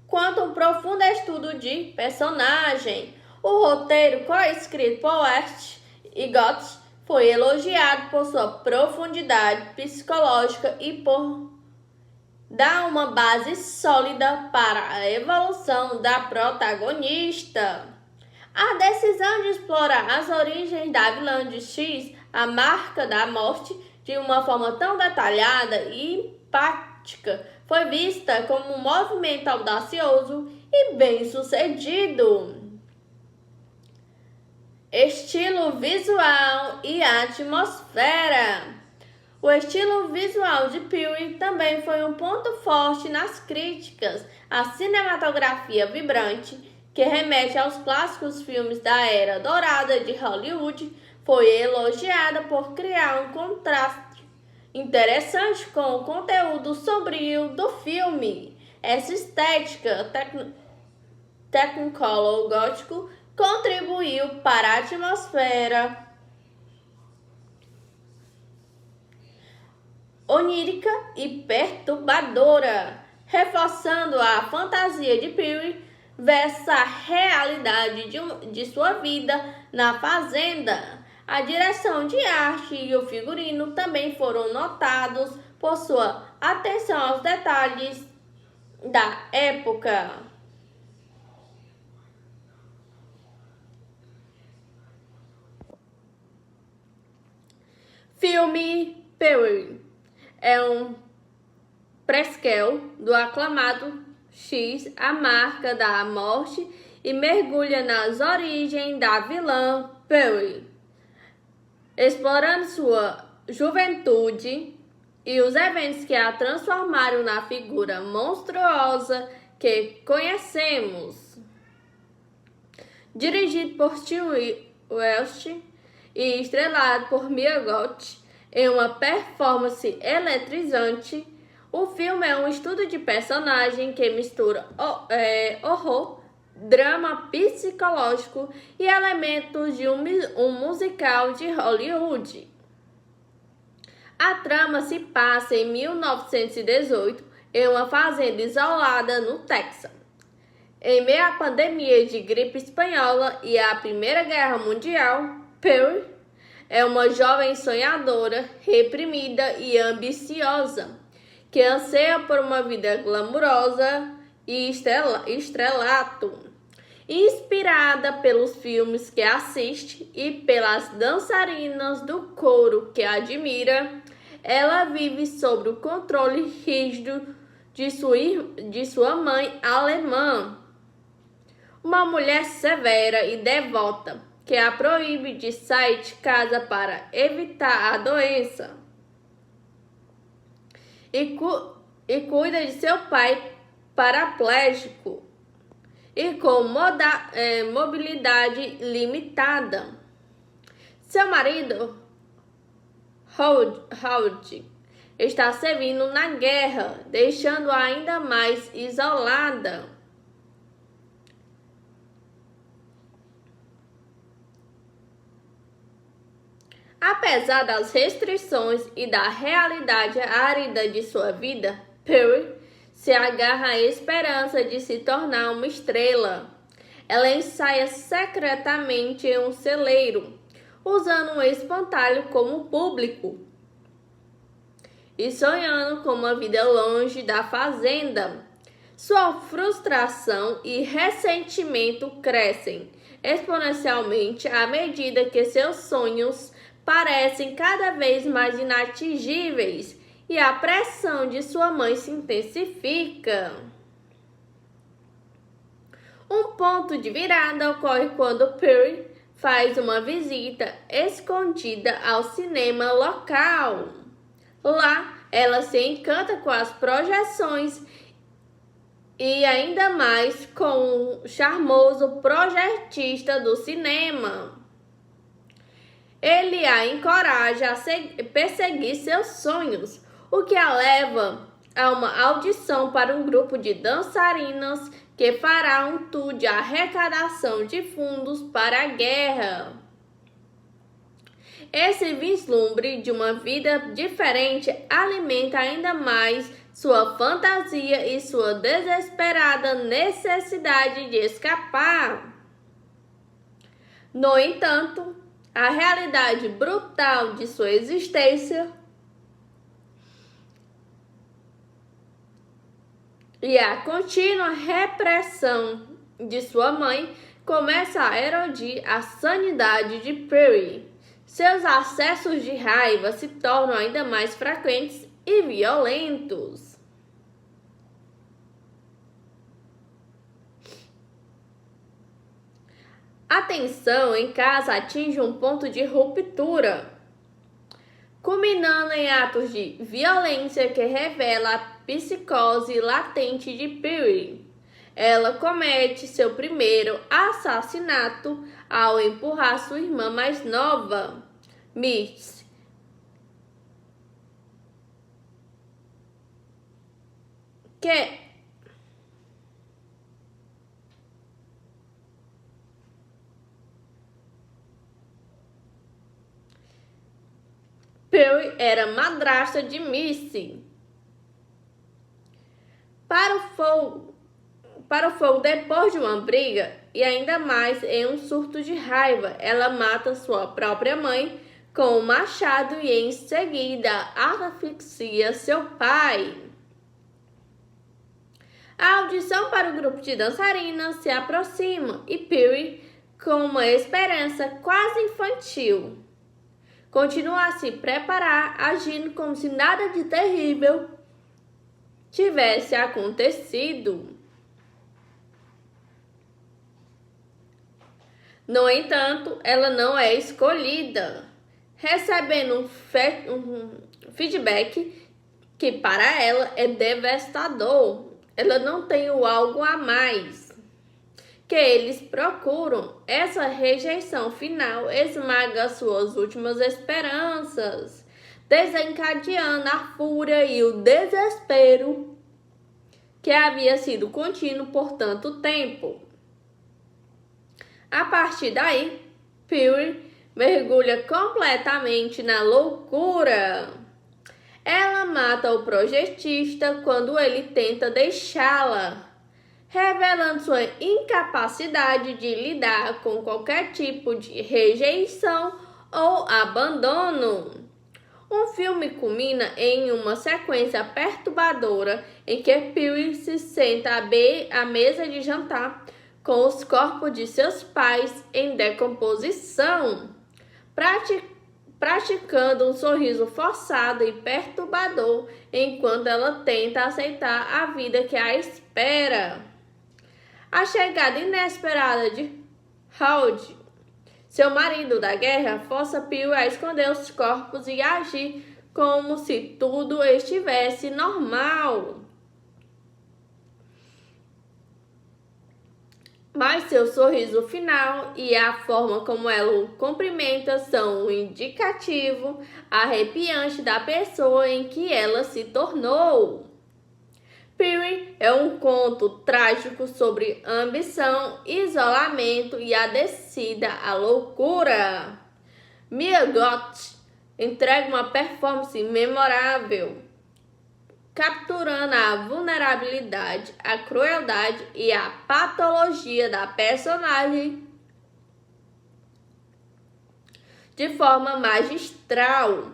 quanto um profundo estudo de personagem. O roteiro, co-escrito por West e Goth, foi elogiado por sua profundidade psicológica e por dar uma base sólida para a evolução da protagonista. A decisão de explorar as origens da vilã de X, a marca da morte, de uma forma tão detalhada e empática, foi vista como um movimento audacioso e bem-sucedido. Estilo visual e atmosfera. O estilo visual de Pee-wee também foi um ponto forte nas críticas. A cinematografia vibrante, que remete aos clássicos filmes da era dourada de Hollywood, foi elogiada por criar um contraste interessante com o conteúdo sombrio do filme. Essa estética Technicolor gótico contribuiu para a atmosfera onírica e perturbadora, reforçando a fantasia de Pee-wee versus a realidade de sua vida na fazenda. A direção de arte e o figurino também foram notados por sua atenção aos detalhes da época. Filme Pee-wee é um prequel do aclamado X, a marca da morte, e mergulha nas origens da vilã Pee-wee, explorando sua juventude, e os eventos que a transformaram na figura monstruosa que conhecemos. Dirigido por Tim Welsh e estrelado por Mia Goth, em uma performance eletrizante, o filme é um estudo de personagem que mistura horror, drama psicológico e elementos de um musical de Hollywood. A trama se passa em 1918, em uma fazenda isolada no Texas. Em meio à pandemia de gripe espanhola e à Primeira Guerra Mundial, Perry é uma jovem sonhadora, reprimida e ambiciosa, que anseia por uma vida glamurosa e estrelato. Inspirada pelos filmes que assiste e pelas dançarinas do coro que admira, ela vive sob o controle rígido de sua mãe alemã, uma mulher severa e devota que a proíbe de sair de casa para evitar a doença e cuida de seu pai paraplégico e com mobilidade limitada. Seu marido, Howard, está servindo na guerra, deixando-a ainda mais isolada. Apesar das restrições e da realidade árida de sua vida, Perry se agarra à esperança de se tornar uma estrela. Ela ensaia secretamente em um celeiro, usando um espantalho como público e sonhando com uma vida longe da fazenda. Sua frustração e ressentimento crescem exponencialmente à medida que seus sonhos parecem cada vez mais inatingíveis e a pressão de sua mãe se intensifica. Um ponto de virada ocorre quando Perry faz uma visita escondida ao cinema local. Lá, ela se encanta com as projeções e ainda mais com o charmoso projetista do cinema. Ele a encoraja a perseguir seus sonhos, o que a leva a uma audição para um grupo de dançarinas que fará um tour de arrecadação de fundos para a guerra. Esse vislumbre de uma vida diferente alimenta ainda mais sua fantasia e sua desesperada necessidade de escapar. No entanto, a realidade brutal de sua existência e a contínua repressão de sua mãe começa a erodir a sanidade de Perry. Seus acessos de raiva se tornam ainda mais frequentes e violentos. A tensão em casa atinge um ponto de ruptura, culminando em atos de violência que revela a psicose latente de Perry. Ela comete seu primeiro assassinato ao empurrar sua irmã mais nova, Mitzi, Perry era madrasta de Missy. Para o fogo depois de uma briga, e ainda mais em um surto de raiva, ela mata sua própria mãe com um machado e em seguida asfixia seu pai. A audição para o grupo de dançarinas se aproxima e Perry, com uma esperança quase infantil, continua a se preparar, agindo como se nada de terrível tivesse acontecido. No entanto, ela não é escolhida, recebendo um feedback que para ela é devastador. Ela não tem o algo a mais que eles procuram. Essa rejeição final esmaga suas últimas esperanças, desencadeando a fúria e o desespero que havia sido contínuo por tanto tempo. A partir daí, Puri mergulha completamente na loucura. Ela mata o projetista quando ele tenta deixá-la, revelando sua incapacidade de lidar com qualquer tipo de rejeição ou abandono. O filme culmina em uma sequência perturbadora em que Piri se senta à mesa de jantar com os corpos de seus pais em decomposição, praticando um sorriso forçado e perturbador enquanto ela tenta aceitar a vida que a espera. A chegada inesperada de Howard, seu marido da guerra, força Piri a esconder os corpos e agir como se tudo estivesse normal. Mas seu sorriso final e a forma como ela o cumprimenta são um indicativo arrepiante da pessoa em que ela se tornou. Piri é um conto trágico sobre ambição, isolamento e a descida à loucura. Mia Goth entrega uma performance memorável, capturando a vulnerabilidade, a crueldade e a patologia da personagem de forma magistral.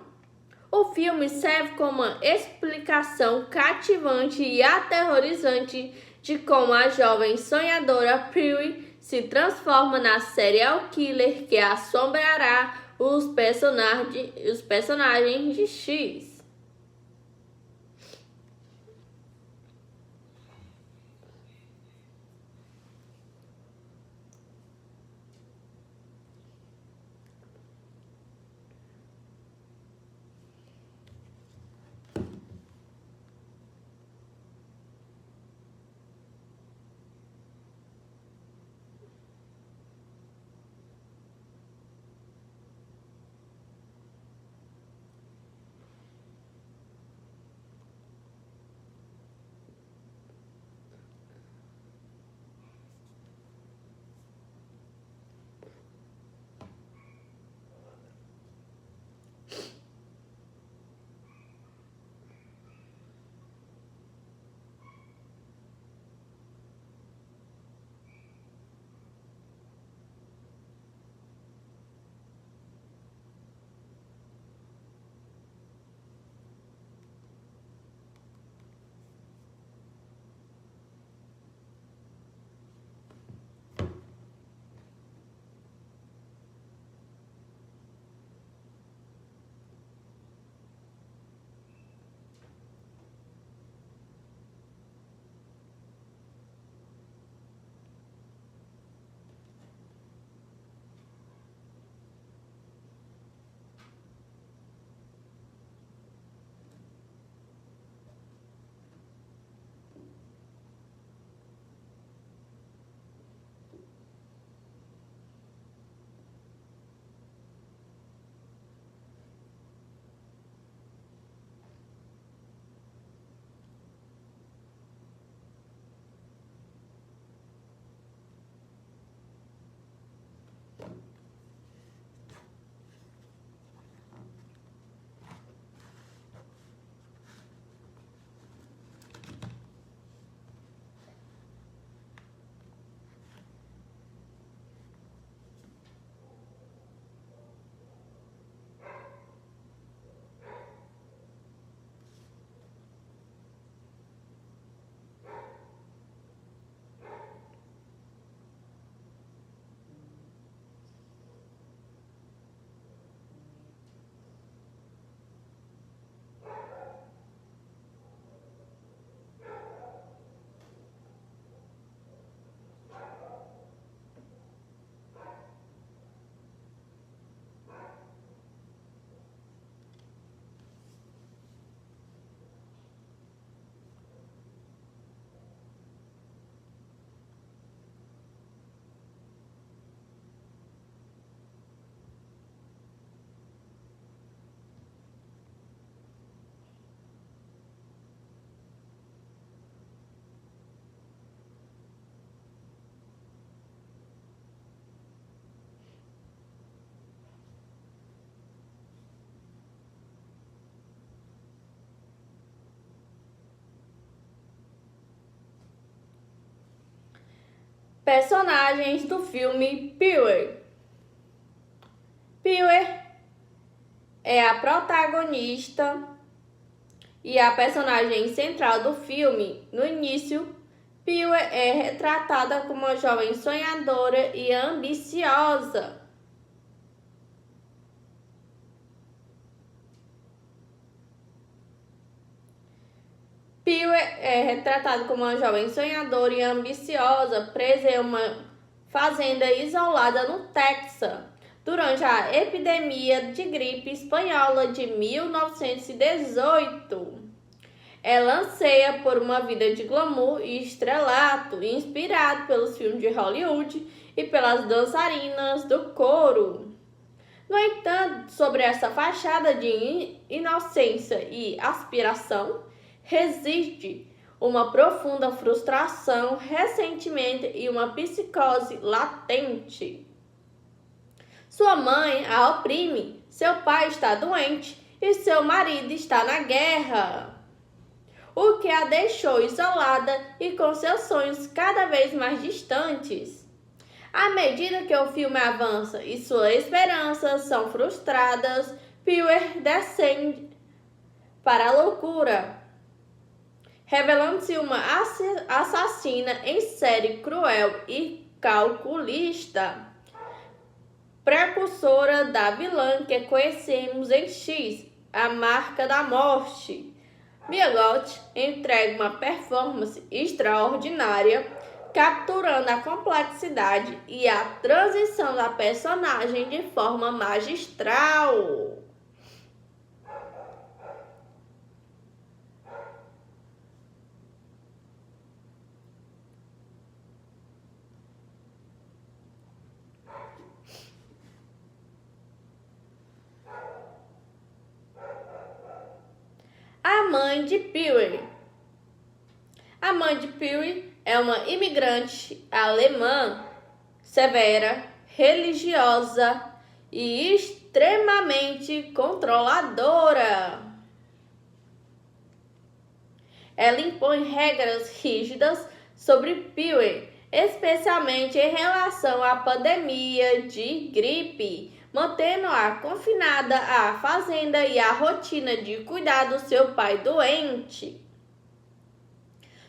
O filme serve como uma explicação cativante e aterrorizante de como a jovem sonhadora Piri se transforma na serial killer que assombrará os personagens de X. Personagens do filme Pee-wee. Pee-wee é a protagonista e a personagem central do filme. No início, Pee-wee é retratada como uma jovem sonhadora e ambiciosa. Pee-wee é retratado como uma jovem sonhadora e ambiciosa, presa em uma fazenda isolada no Texas, durante a epidemia de gripe espanhola de 1918. Ela anseia por uma vida de glamour e estrelato, inspirado pelos filmes de Hollywood e pelas dançarinas do coro. No entanto, sobre essa fachada de inocência e aspiração, reside uma profunda frustração, ressentimento e uma psicose latente. Sua mãe a oprime, seu pai está doente e seu marido está na guerra, o que a deixou isolada e com seus sonhos cada vez mais distantes. À medida que o filme avança e suas esperanças são frustradas, Pee-wee descende para a loucura, revelando-se uma assassina em série cruel e calculista, precursora da vilã que conhecemos em X, a Marca da Morte. Mia Goth entrega uma performance extraordinária, capturando a complexidade e a transição da personagem de forma magistral. A mãe de Pee-wee. A mãe de Pee-wee é uma imigrante alemã, severa, religiosa e extremamente controladora. Ela impõe regras rígidas sobre Pee-wee, especialmente em relação à pandemia de gripe, mantendo-a confinada à fazenda e à rotina de cuidar do seu pai doente.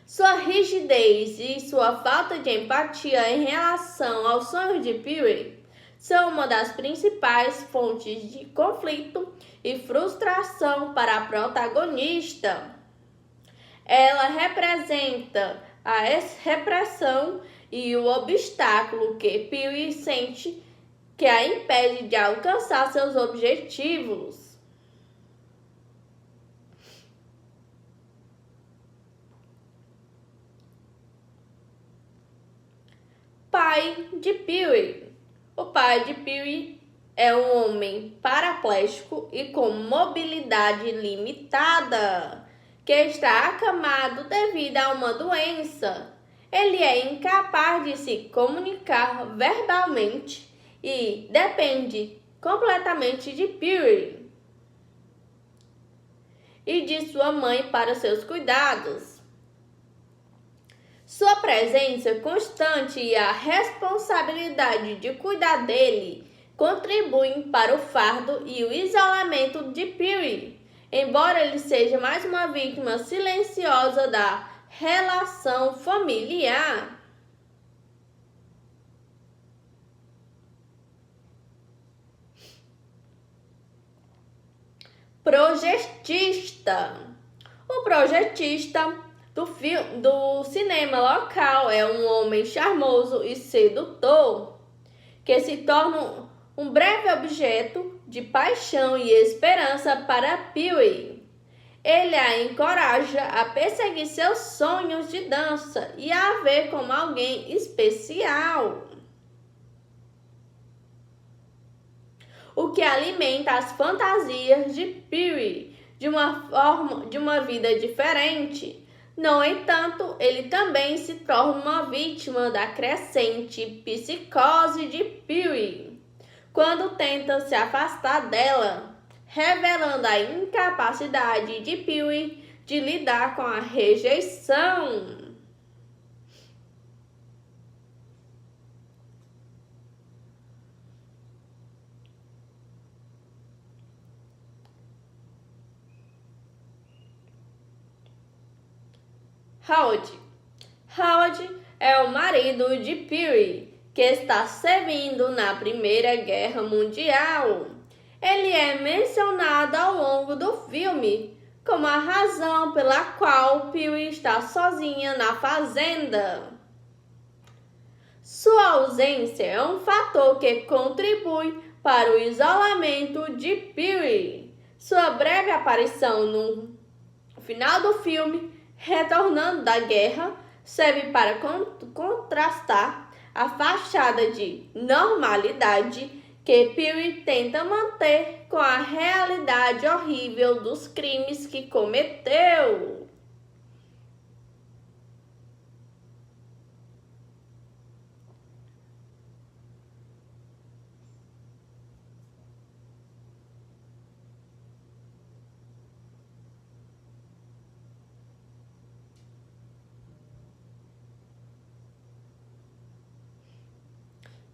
Sua rigidez e sua falta de empatia em relação aos sonhos de Pee-wee são uma das principais fontes de conflito e frustração para a protagonista. Ela representa a repressão e o obstáculo que Pee-wee sente que a impede de alcançar seus objetivos. Pai de Pee-wee. O pai de Pee-wee é um homem paraplégico e com mobilidade limitada, que está acamado devido a uma doença. Ele é incapaz de se comunicar verbalmente e depende completamente de Pee-wee e de sua mãe para seus cuidados. Sua presença constante e a responsabilidade de cuidar dele contribuem para o fardo e o isolamento de Pee-wee, embora ele seja mais uma vítima silenciosa da relação familiar. Projetista. O projetista do cinema local é um homem charmoso e sedutor que se torna um breve objeto de paixão e esperança para Pee-wee. Ele a encoraja a perseguir seus sonhos de dança e a ver como alguém especial, o que alimenta as fantasias de Pee-wee de uma vida diferente. No entanto, ele também se torna uma vítima da crescente psicose de Pee-wee quando tenta se afastar dela, revelando a incapacidade de Pee-wee de lidar com a rejeição. Howard. Howard é o marido de Peary, que está servindo na Primeira Guerra Mundial. Ele é mencionado ao longo do filme como a razão pela qual Peary está sozinha na fazenda. Sua ausência é um fator que contribui para o isolamento de Peary. Sua breve aparição no final do filme, retornando da guerra, serve para contrastar a fachada de normalidade que Peary tenta manter com a realidade horrível dos crimes que cometeu.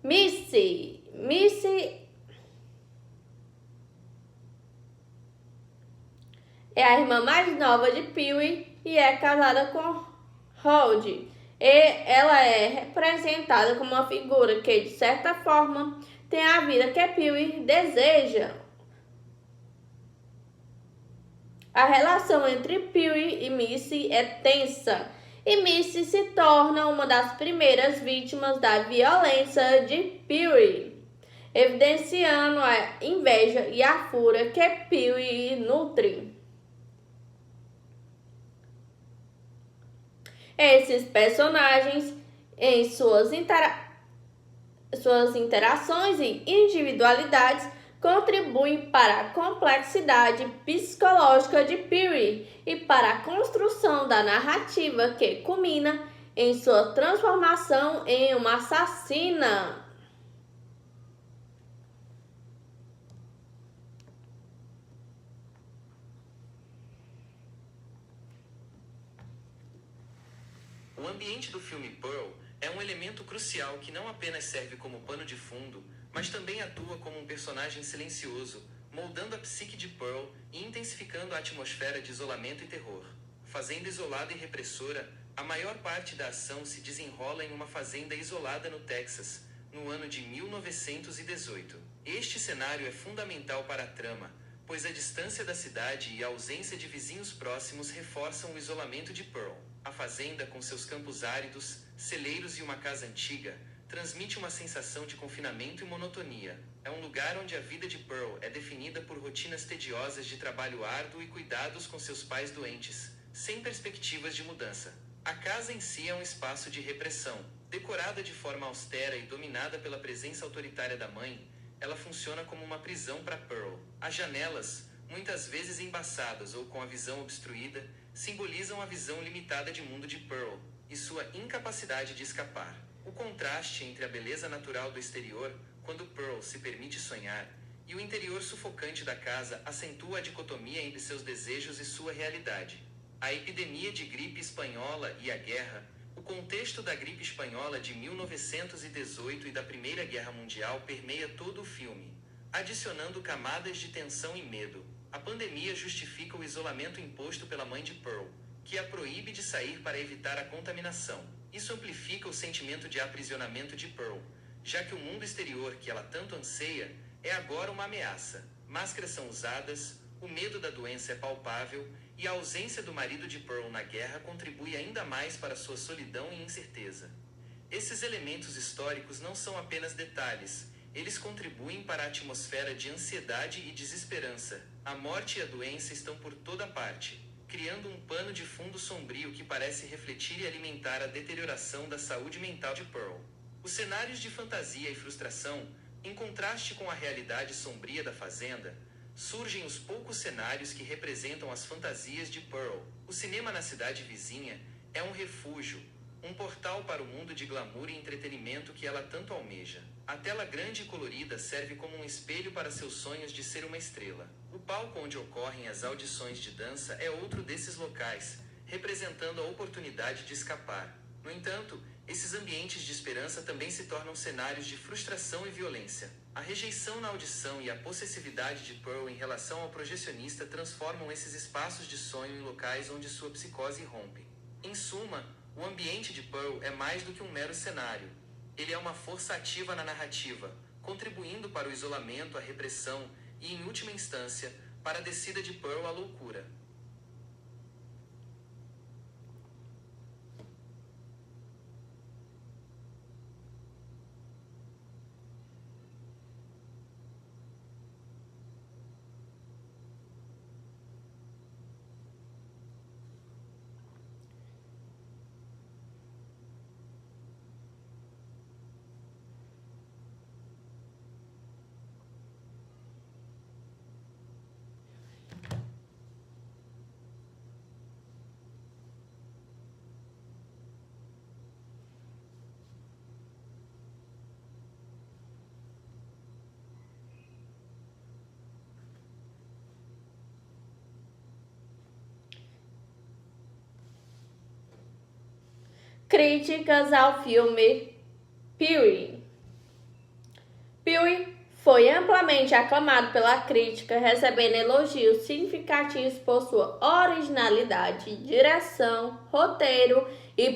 Missy é a irmã mais nova de Peary e é casada com Howard. Ela é representada como uma figura que, de certa forma, tem a vida que Peary deseja. A relação entre Peary e Missy é tensa, e Missy se torna uma das primeiras vítimas da violência de Peary, evidenciando a inveja e a fúria que Peary nutre. Esses personagens, em suas interações e individualidades, contribuem para a complexidade psicológica de Peary e para a construção da narrativa que culmina em sua transformação em uma assassina. O ambiente do filme Pearl é um elemento crucial que não apenas serve como pano de fundo, mas também atua como um personagem silencioso, moldando a psique de Pearl e intensificando a atmosfera de isolamento e terror. Fazenda isolada e repressora, a maior parte da ação se desenrola em uma fazenda isolada no Texas, no ano de 1918. Este cenário é fundamental para a trama, pois a distância da cidade e a ausência de vizinhos próximos reforçam o isolamento de Pearl. A fazenda, com seus campos áridos, celeiros e uma casa antiga, transmite uma sensação de confinamento e monotonia. É um lugar onde a vida de Pearl é definida por rotinas tediosas de trabalho árduo e cuidados com seus pais doentes, sem perspectivas de mudança. A casa em si é um espaço de repressão. Decorada de forma austera e dominada pela presença autoritária da mãe, ela funciona como uma prisão para Pearl. As janelas, muitas vezes embaçadas ou com a visão obstruída, simbolizam a visão limitada de mundo de Pearl e sua incapacidade de escapar. O contraste entre a beleza natural do exterior, quando Pearl se permite sonhar, e o interior sufocante da casa acentua a dicotomia entre seus desejos e sua realidade. A epidemia de gripe espanhola e a guerra, o contexto da gripe espanhola de 1918 e da Primeira Guerra Mundial permeia todo o filme, adicionando camadas de tensão e medo. A pandemia justifica o isolamento imposto pela mãe de Pearl, que a proíbe de sair para evitar a contaminação. Isso amplifica o sentimento de aprisionamento de Pearl, já que o mundo exterior que ela tanto anseia é agora uma ameaça. Máscaras são usadas, o medo da doença é palpável e a ausência do marido de Pearl na guerra contribui ainda mais para sua solidão e incerteza. Esses elementos históricos não são apenas detalhes, eles contribuem para a atmosfera de ansiedade e desesperança. A morte e a doença estão por toda parte, criando um pano de fundo sombrio que parece refletir e alimentar a deterioração da saúde mental de Pearl. Os cenários de fantasia e frustração, em contraste com a realidade sombria da fazenda, surgem os poucos cenários que representam as fantasias de Pearl. O cinema na cidade vizinha é um refúgio, um portal para o mundo de glamour e entretenimento que ela tanto almeja. A tela grande e colorida serve como um espelho para seus sonhos de ser uma estrela. O palco onde ocorrem as audições de dança é outro desses locais, representando a oportunidade de escapar. No entanto, esses ambientes de esperança também se tornam cenários de frustração e violência. A rejeição na audição e a possessividade de Pearl em relação ao projecionista transformam esses espaços de sonho em locais onde sua psicose rompe. Em suma, o ambiente de Pearl é mais do que um mero cenário. Ele é uma força ativa na narrativa, contribuindo para o isolamento, a repressão e, em última instância, para a descida de Pearl à loucura. Críticas ao filme Pearl. Pearl foi amplamente aclamado pela crítica, recebendo elogios significativos por sua originalidade, direção, roteiro e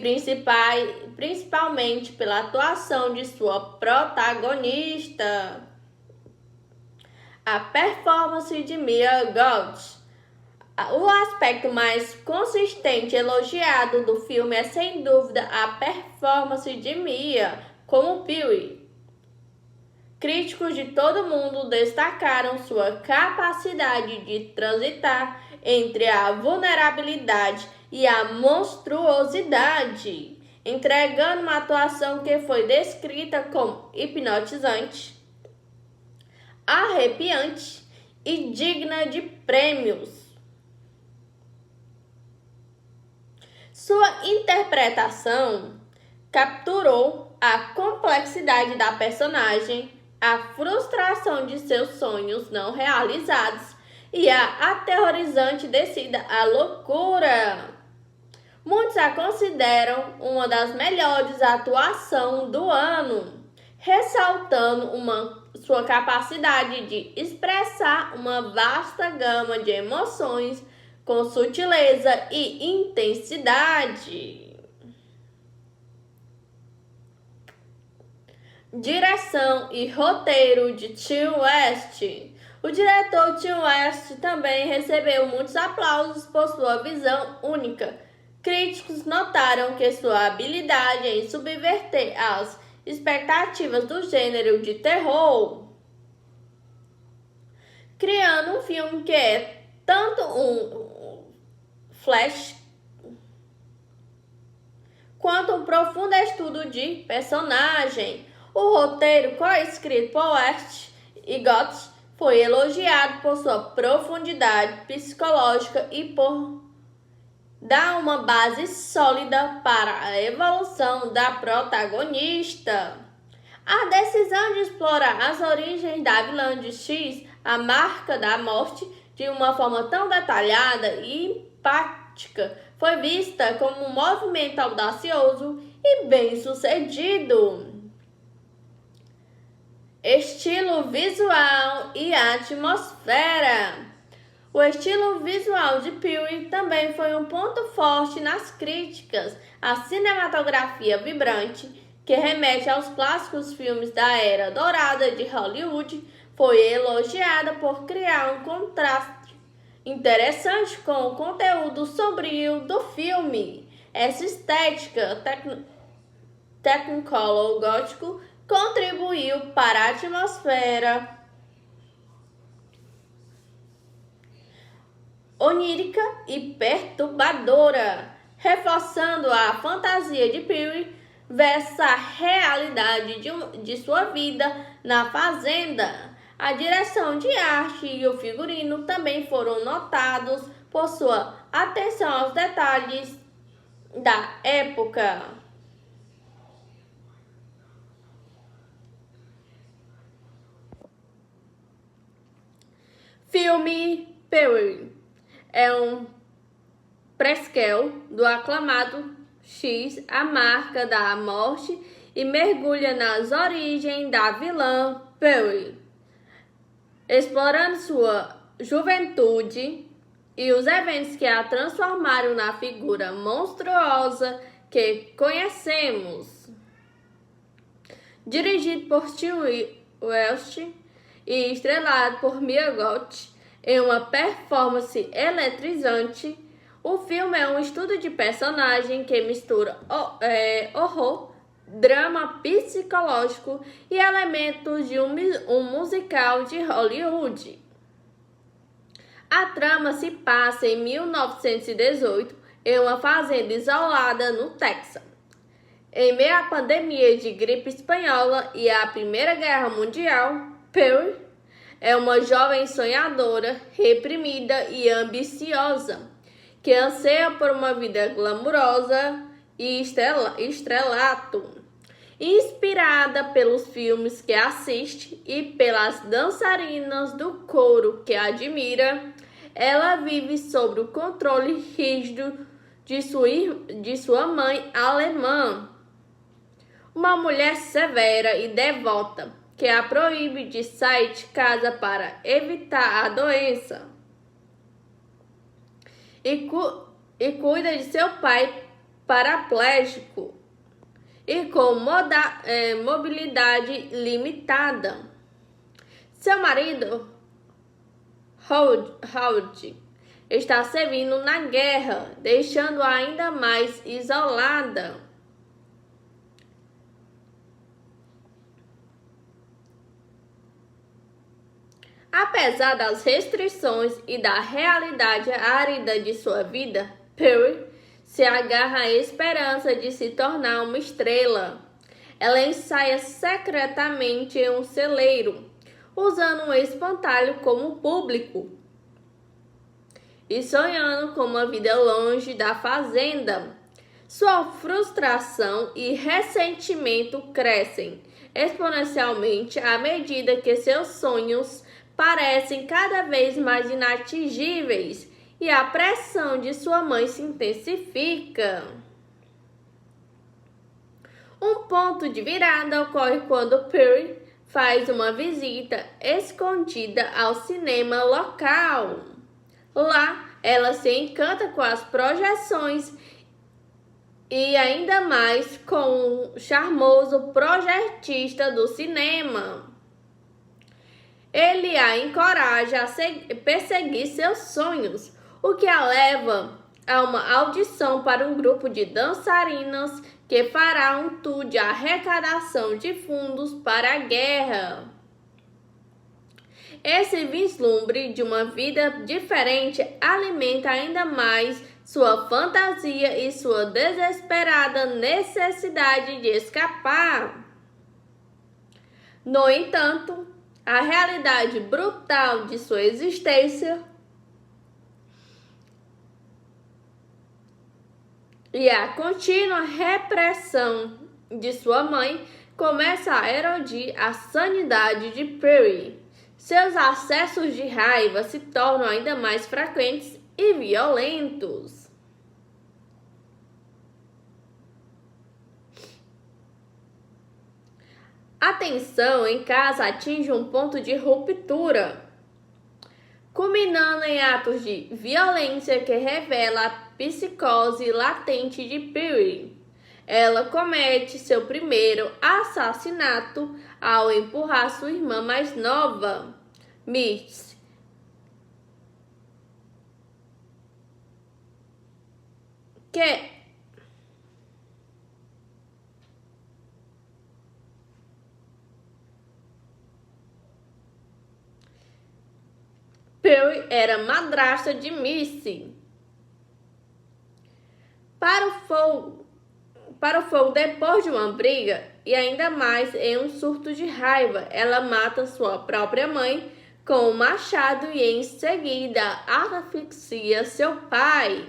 principalmente pela atuação de sua protagonista. A performance de Mia Goth. O aspecto mais consistente e elogiado do filme é, sem dúvida, a performance de Mia como Pearl. Críticos de todo mundo destacaram sua capacidade de transitar entre a vulnerabilidade e a monstruosidade, entregando uma atuação que foi descrita como hipnotizante, arrepiante e digna de prêmios. Sua interpretação capturou a complexidade da personagem, a frustração de seus sonhos não realizados e a aterrorizante descida à loucura. Muitos a consideram uma das melhores atuações do ano, ressaltando sua capacidade de expressar uma vasta gama de emoções com sutileza e intensidade. Direção e roteiro de Tim West. O diretor Tim West também recebeu muitos aplausos por sua visão única. Críticos notaram que sua habilidade em subverter as expectativas do gênero de terror, criando um filme que é tanto um flash quanto um profundo estudo de personagem. O roteiro, co-escrito por West e Goth, foi elogiado por sua profundidade psicológica e por dar uma base sólida para a evolução da protagonista. A decisão de explorar as origens da vilã de X, a marca da morte, de uma forma tão detalhada e empática, foi vista como um movimento audacioso e bem-sucedido. Estilo visual e atmosfera. O estilo visual de Pearl também foi um ponto forte nas críticas. A cinematografia vibrante, que remete aos clássicos filmes da era dourada de Hollywood, foi elogiada por criar um contraste interessante com o conteúdo sombrio do filme. Essa estética Technicolor gótico contribuiu para a atmosfera onírica e perturbadora, reforçando a fantasia de Pearl versus a realidade de sua vida na fazenda. A direção de arte e o figurino também foram notados por sua atenção aos detalhes da época. Filme Pearl é um prequel do aclamado X, a marca da morte, e mergulha nas origens da vilã Pearl, explorando sua juventude e os eventos que a transformaram na figura monstruosa que conhecemos. Dirigido por Tim West e estrelado por Mia Goth, em uma performance eletrizante, o filme é um estudo de personagem que mistura horror, drama psicológico e elementos de um musical de Hollywood. A trama se passa em 1918, em uma fazenda isolada no Texas. Em meio à pandemia de gripe espanhola e à Primeira Guerra Mundial, Perry é uma jovem sonhadora, reprimida e ambiciosa, que anseia por uma vida glamurosa e estrelato. Inspirada pelos filmes que assiste e pelas dançarinas do coro que admira, ela vive sob o controle rígido de sua mãe alemã, uma mulher severa e devota que a proíbe de sair de casa para evitar a doença e cuida de seu pai paraplégico e com mobilidade limitada. Seu marido, Howard, está servindo na guerra, deixando-a ainda mais isolada. Apesar das restrições e da realidade árida de sua vida, Perry se agarra à esperança de se tornar uma estrela. Ela ensaia secretamente em um celeiro, usando um espantalho como público e sonhando com uma vida longe da fazenda. Sua frustração e ressentimento crescem exponencialmente à medida que seus sonhos parecem cada vez mais inatingíveis e a pressão de sua mãe se intensifica. Um ponto de virada ocorre quando Perry faz uma visita escondida ao cinema local. Lá, ela se encanta com as projeções e ainda mais com o charmoso projetista do cinema. Ele a encoraja a perseguir seus sonhos, o que a leva a uma audição para um grupo de dançarinas que fará um tour de arrecadação de fundos para a guerra. Esse vislumbre de uma vida diferente alimenta ainda mais sua fantasia e sua desesperada necessidade de escapar. No entanto, a realidade brutal de sua existência e a contínua repressão de sua mãe começa a erodir a sanidade de Perry. Seus acessos de raiva se tornam ainda mais frequentes e violentos. A tensão em casa atinge um ponto de ruptura, culminando em atos de violência que revela a psicose latente de Perry. Ela comete seu primeiro assassinato ao empurrar sua irmã mais nova, Mitzi, Perry era madrasta de Missy. Para o fogo depois de uma briga, e ainda mais em um surto de raiva, ela mata sua própria mãe com um machado e em seguida asfixia seu pai.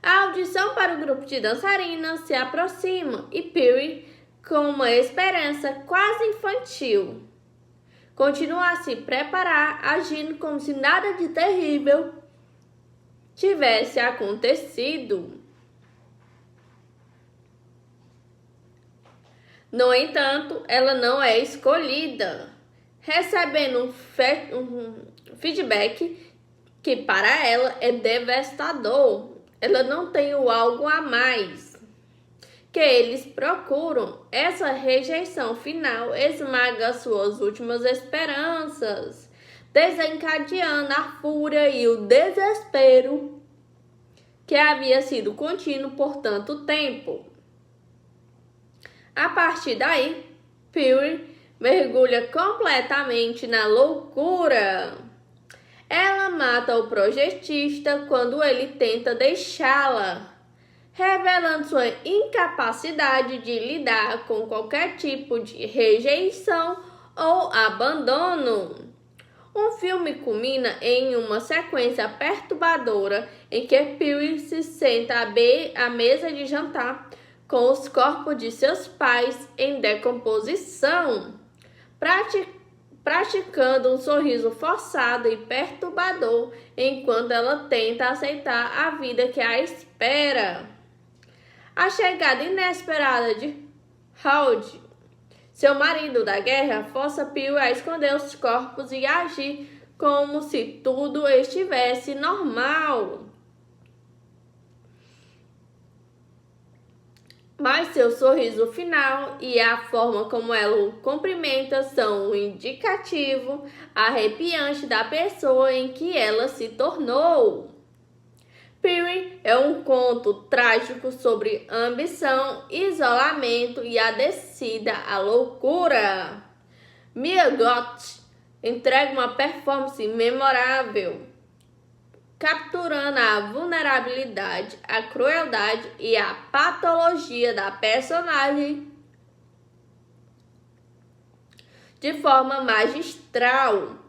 A audição para o grupo de dançarinas se aproxima e Perry, com uma esperança quase infantil, continua a se preparar, agindo como se nada de terrível tivesse acontecido. No entanto, ela não é escolhida, recebendo um feedback que para ela é devastador. Ela não tem o algo a mais que eles procuram. Essa rejeição final esmaga suas últimas esperanças, desencadeando a fúria e o desespero que havia sido contínuo por tanto tempo. A partir daí, Puri mergulha completamente na loucura. Ela mata o projetista quando ele tenta deixá-la, revelando sua incapacidade de lidar com qualquer tipo de rejeição ou abandono. O filme culmina em uma sequência perturbadora em que Pee se senta à mesa de jantar com os corpos de seus pais em decomposição, praticando um sorriso forçado e perturbador enquanto ela tenta aceitar a vida que a espera. A chegada inesperada de Howard, seu marido da guerra, força Pee a esconder os corpos e agir como se tudo estivesse normal. Mas seu sorriso final e a forma como ela o cumprimenta são um indicativo arrepiante da pessoa em que ela se tornou. Pee é um conto trágico sobre ambição, isolamento e a descida à loucura. Mia Goth entrega uma performance memorável, capturando a vulnerabilidade, a crueldade e a patologia da personagem de forma magistral.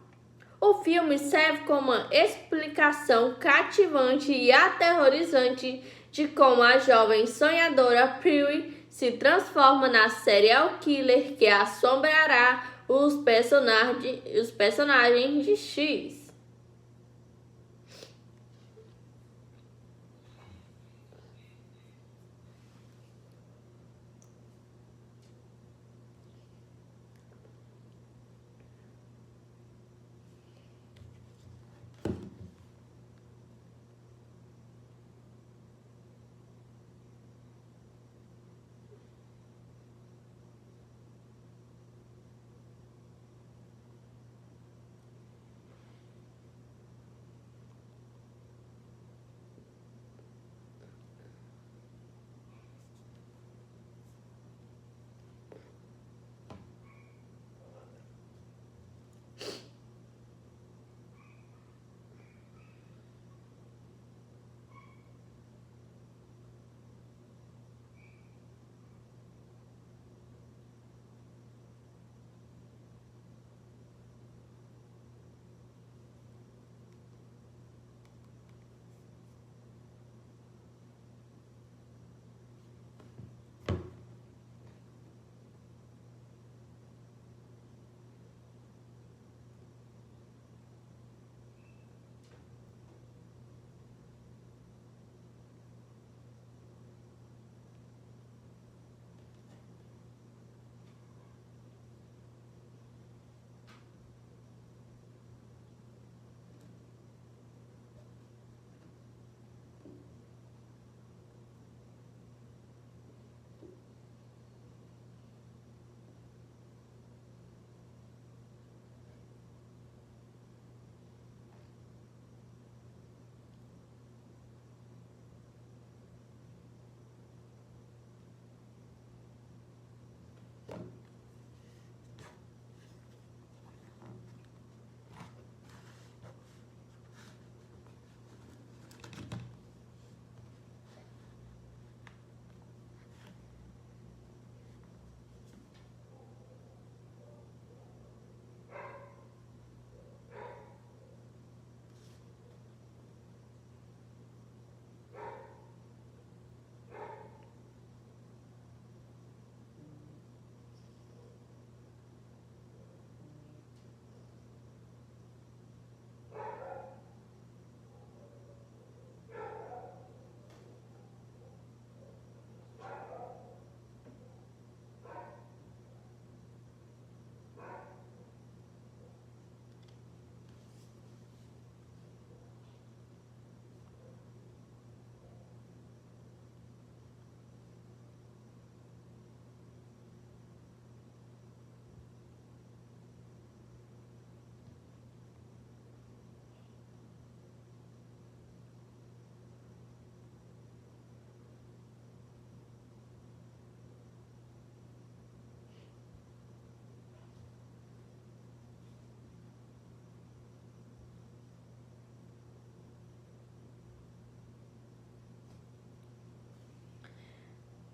O filme serve como uma explicação cativante e aterrorizante de como a jovem sonhadora Pee se transforma na serial killer que assombrará os personagens de X.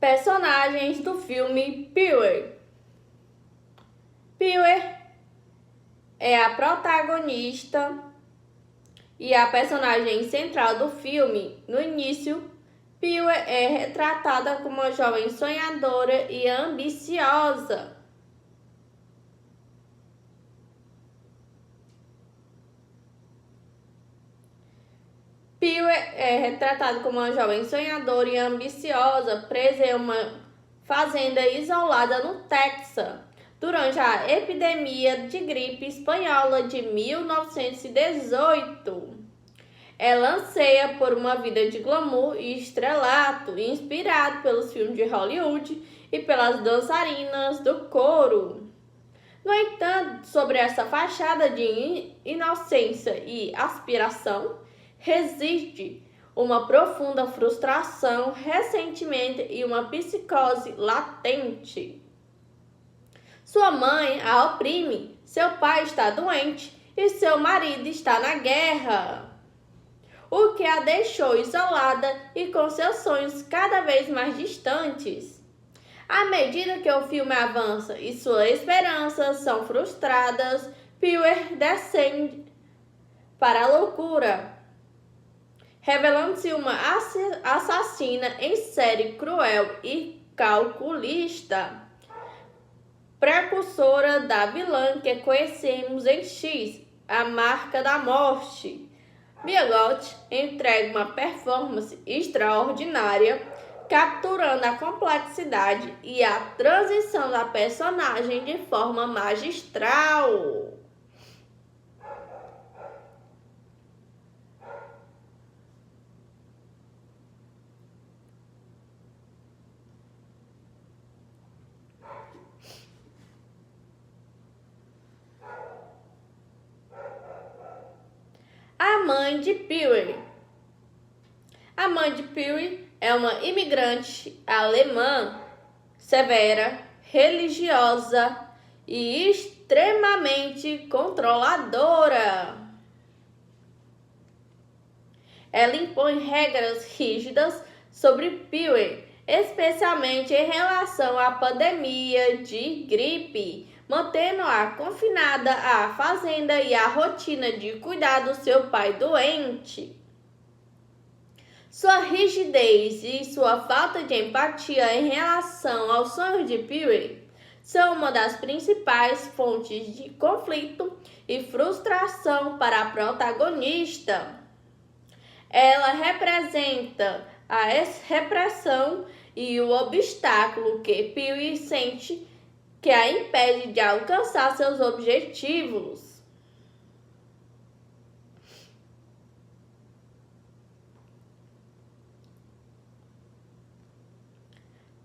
Personagens do filme Pee-wee. Pee-wee é a protagonista e a personagem central do filme. No início, Pee-wee é retratada como uma jovem sonhadora e ambiciosa. Pee-wee é retratado como uma jovem sonhadora e ambiciosa, presa em uma fazenda isolada no Texas, durante a epidemia de gripe espanhola de 1918. Ela anseia por uma vida de glamour e estrelato, inspirado pelos filmes de Hollywood e pelas dançarinas do coro. No entanto, sobre essa fachada de inocência e aspiração, reside uma profunda frustração, ressentimento e uma psicose latente. Sua mãe a oprime, seu pai está doente e seu marido está na guerra, o que a deixou isolada e com seus sonhos cada vez mais distantes. À medida que o filme avança e suas esperanças são frustradas, Pee-wee descende para a loucura, revelando-se uma assassina em série cruel e calculista, precursora da vilã que conhecemos em X, a Marca da Morte. Mia Goth entrega uma performance extraordinária, capturando a complexidade e a transição da personagem de forma magistral. A mãe de Pee-wee. A mãe de Pee-wee é uma imigrante alemã, severa, religiosa e extremamente controladora. Ela impõe regras rígidas sobre Pee-wee, especialmente em relação à pandemia de gripe, mantendo-a confinada à fazenda e à rotina de cuidar do seu pai doente. Sua rigidez e sua falta de empatia em relação aos sonhos de Pee-wee são uma das principais fontes de conflito e frustração para a protagonista. Ela representa a repressão e o obstáculo que Pee-wee sente que a impede de alcançar seus objetivos.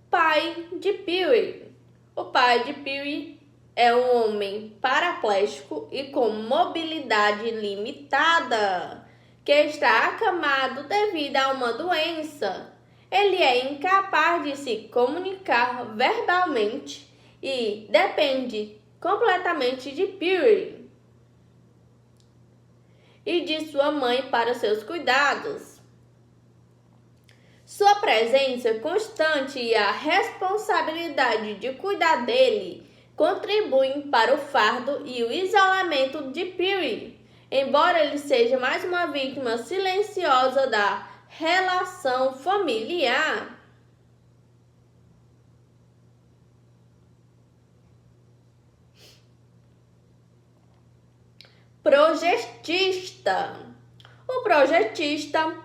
Pai de Pee-wee. O pai de Pee-wee é um homem paraplégico e com mobilidade limitada, que está acamado devido a uma doença. Ele é incapaz de se comunicar verbalmente e depende completamente de Pee-wee e de sua mãe para seus cuidados. Sua presença constante e a responsabilidade de cuidar dele contribuem para o fardo e o isolamento de Pee-wee, embora ele seja mais uma vítima silenciosa da relação familiar. Projetista. O projetista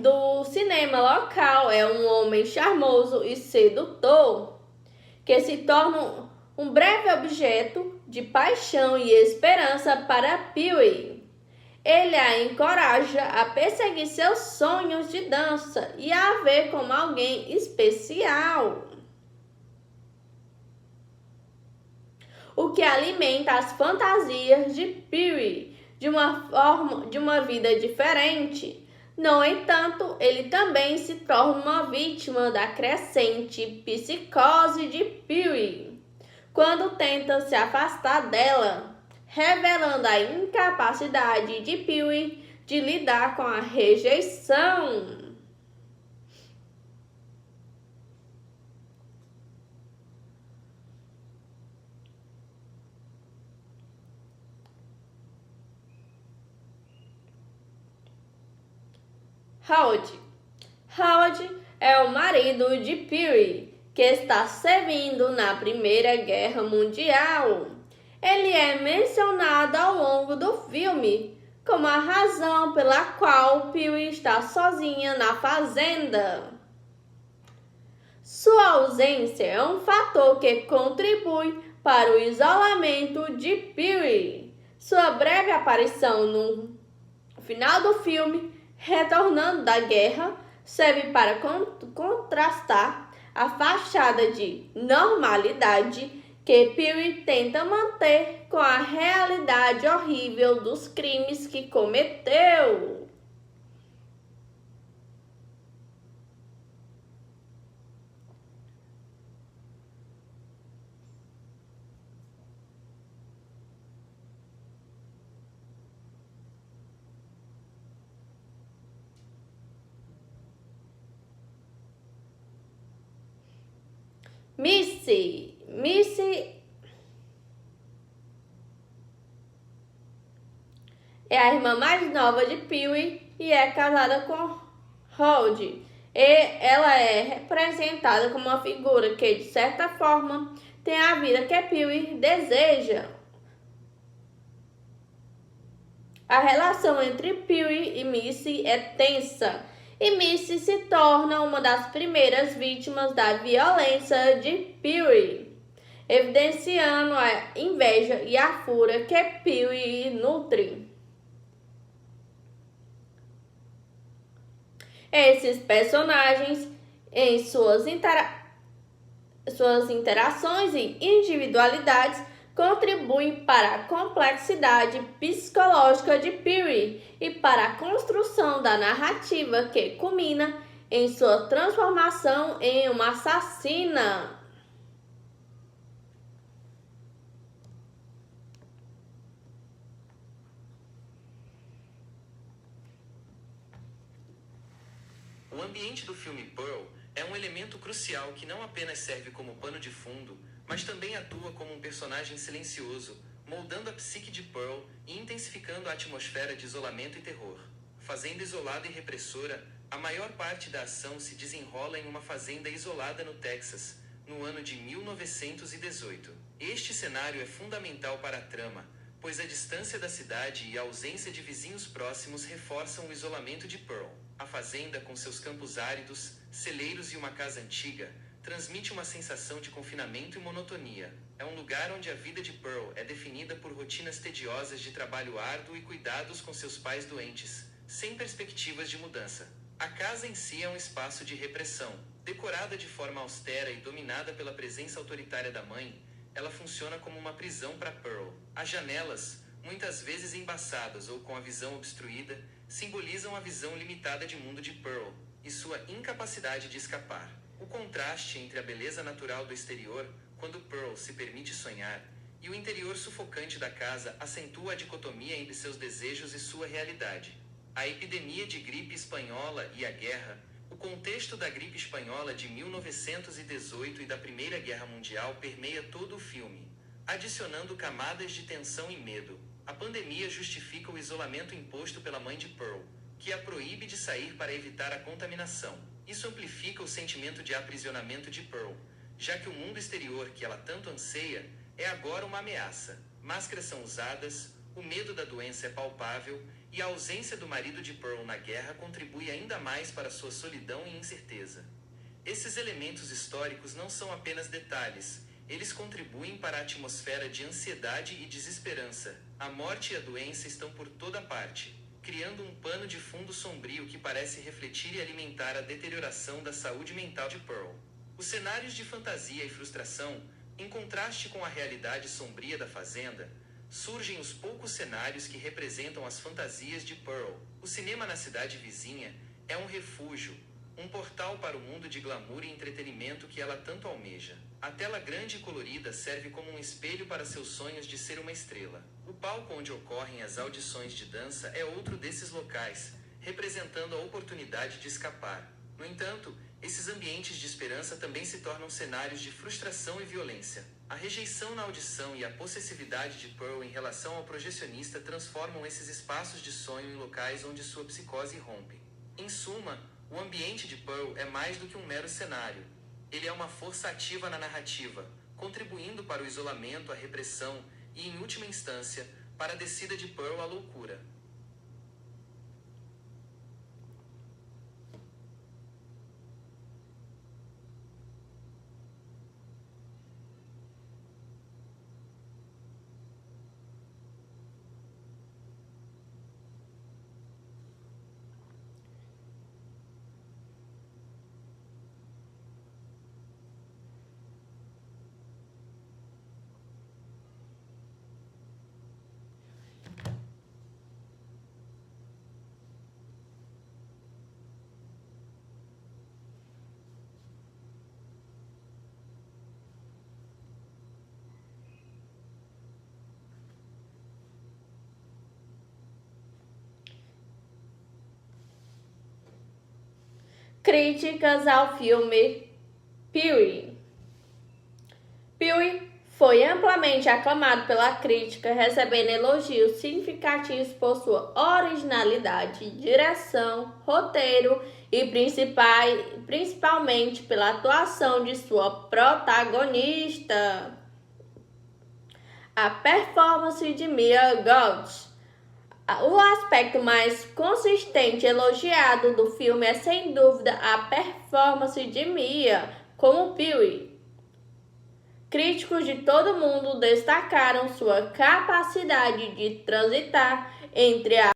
do cinema local é um homem charmoso e sedutor que se torna um breve objeto de paixão e esperança para Pee-wee. Ele a encoraja a perseguir seus sonhos de dança e a ver como alguém especial, o que alimenta as fantasias de Pee-wee de uma vida diferente. No entanto, ele também se torna uma vítima da crescente psicose de Pee-wee quando tenta se afastar dela, revelando a incapacidade de Pee-wee de lidar com a rejeição. Howard. Howard é o marido de Peary, que está servindo na Primeira Guerra Mundial. Ele é mencionado ao longo do filme como a razão pela qual Peary está sozinha na fazenda. Sua ausência é um fator que contribui para o isolamento de Peary. Sua breve aparição no final do filme, retornando da guerra, serve para contrastar a fachada de normalidade que Peary tenta manter com a realidade horrível dos crimes que cometeu. Missy é a irmã mais nova de Peary e é casada com Howard. Ela é representada como uma figura que, de certa forma, tem a vida que Peary deseja. A relação entre Peary e Missy é tensa, e Missy se torna uma das primeiras vítimas da violência de Peary, evidenciando a inveja e a fúria que Peary nutre. Esses personagens, em suas interações e individualidades, contribuem para a complexidade psicológica de Peary e para a construção da narrativa que culmina em sua transformação em uma assassina. O ambiente do filme Pearl é um elemento crucial que não apenas serve como pano de fundo, mas também atua como um personagem silencioso, moldando a psique de Pearl e intensificando a atmosfera de isolamento e terror. Fazenda isolada e repressora, a maior parte da ação se desenrola em uma fazenda isolada no Texas, no ano de 1918. Este cenário é fundamental para a trama, pois a distância da cidade e a ausência de vizinhos próximos reforçam o isolamento de Pearl. A fazenda, com seus campos áridos, celeiros e uma casa antiga, transmite uma sensação de confinamento e monotonia. É um lugar onde a vida de Pearl é definida por rotinas tediosas de trabalho árduo e cuidados com seus pais doentes, sem perspectivas de mudança. A casa em si é um espaço de repressão. Decorada de forma austera e dominada pela presença autoritária da mãe, ela funciona como uma prisão para Pearl. As janelas, muitas vezes embaçadas ou com a visão obstruída, simbolizam a visão limitada de mundo de Pearl e sua incapacidade de escapar. O contraste entre a beleza natural do exterior, quando Pearl se permite sonhar, e o interior sufocante da casa acentua a dicotomia entre seus desejos e sua realidade. A epidemia de gripe espanhola e a guerra, o contexto da gripe espanhola de 1918 e da Primeira Guerra Mundial permeia todo o filme, adicionando camadas de tensão e medo. A pandemia justifica o isolamento imposto pela mãe de Pearl, que a proíbe de sair para evitar a contaminação. Isso amplifica o sentimento de aprisionamento de Pearl, já que o mundo exterior que ela tanto anseia é agora uma ameaça. Máscaras são usadas, o medo da doença é palpável e a ausência do marido de Pearl na guerra contribui ainda mais para sua solidão e incerteza. Esses elementos históricos não são apenas detalhes, eles contribuem para a atmosfera de ansiedade e desesperança. A morte e a doença estão por toda parte, criando um pano de fundo sombrio que parece refletir e alimentar a deterioração da saúde mental de Pearl. Os cenários de fantasia e frustração, em contraste com a realidade sombria da fazenda, surgem os poucos cenários que representam as fantasias de Pearl. O cinema na cidade vizinha é um refúgio, um portal para o mundo de glamour e entretenimento que ela tanto almeja. A tela grande e colorida serve como um espelho para seus sonhos de ser uma estrela. O palco onde ocorrem as audições de dança é outro desses locais, representando a oportunidade de escapar. No entanto, esses ambientes de esperança também se tornam cenários de frustração e violência. A rejeição na audição e a possessividade de Pearl em relação ao projecionista transformam esses espaços de sonho em locais onde sua psicose irrompe. Em suma, o ambiente de Pearl é mais do que um mero cenário. Ele é uma força ativa na narrativa, contribuindo para o isolamento, a repressão e, em última instância, para a descida de Pearl à loucura. Críticas ao filme Pee-wee. Pee-wee foi amplamente aclamado pela crítica, recebendo elogios significativos por sua originalidade, direção, roteiro e principalmente pela atuação de sua protagonista. A performance de Mia Goth. O aspecto mais consistente e elogiado do filme é, sem dúvida, a performance de Mia como Pee-wee. Críticos de todo o mundo destacaram sua capacidade de transitar entre a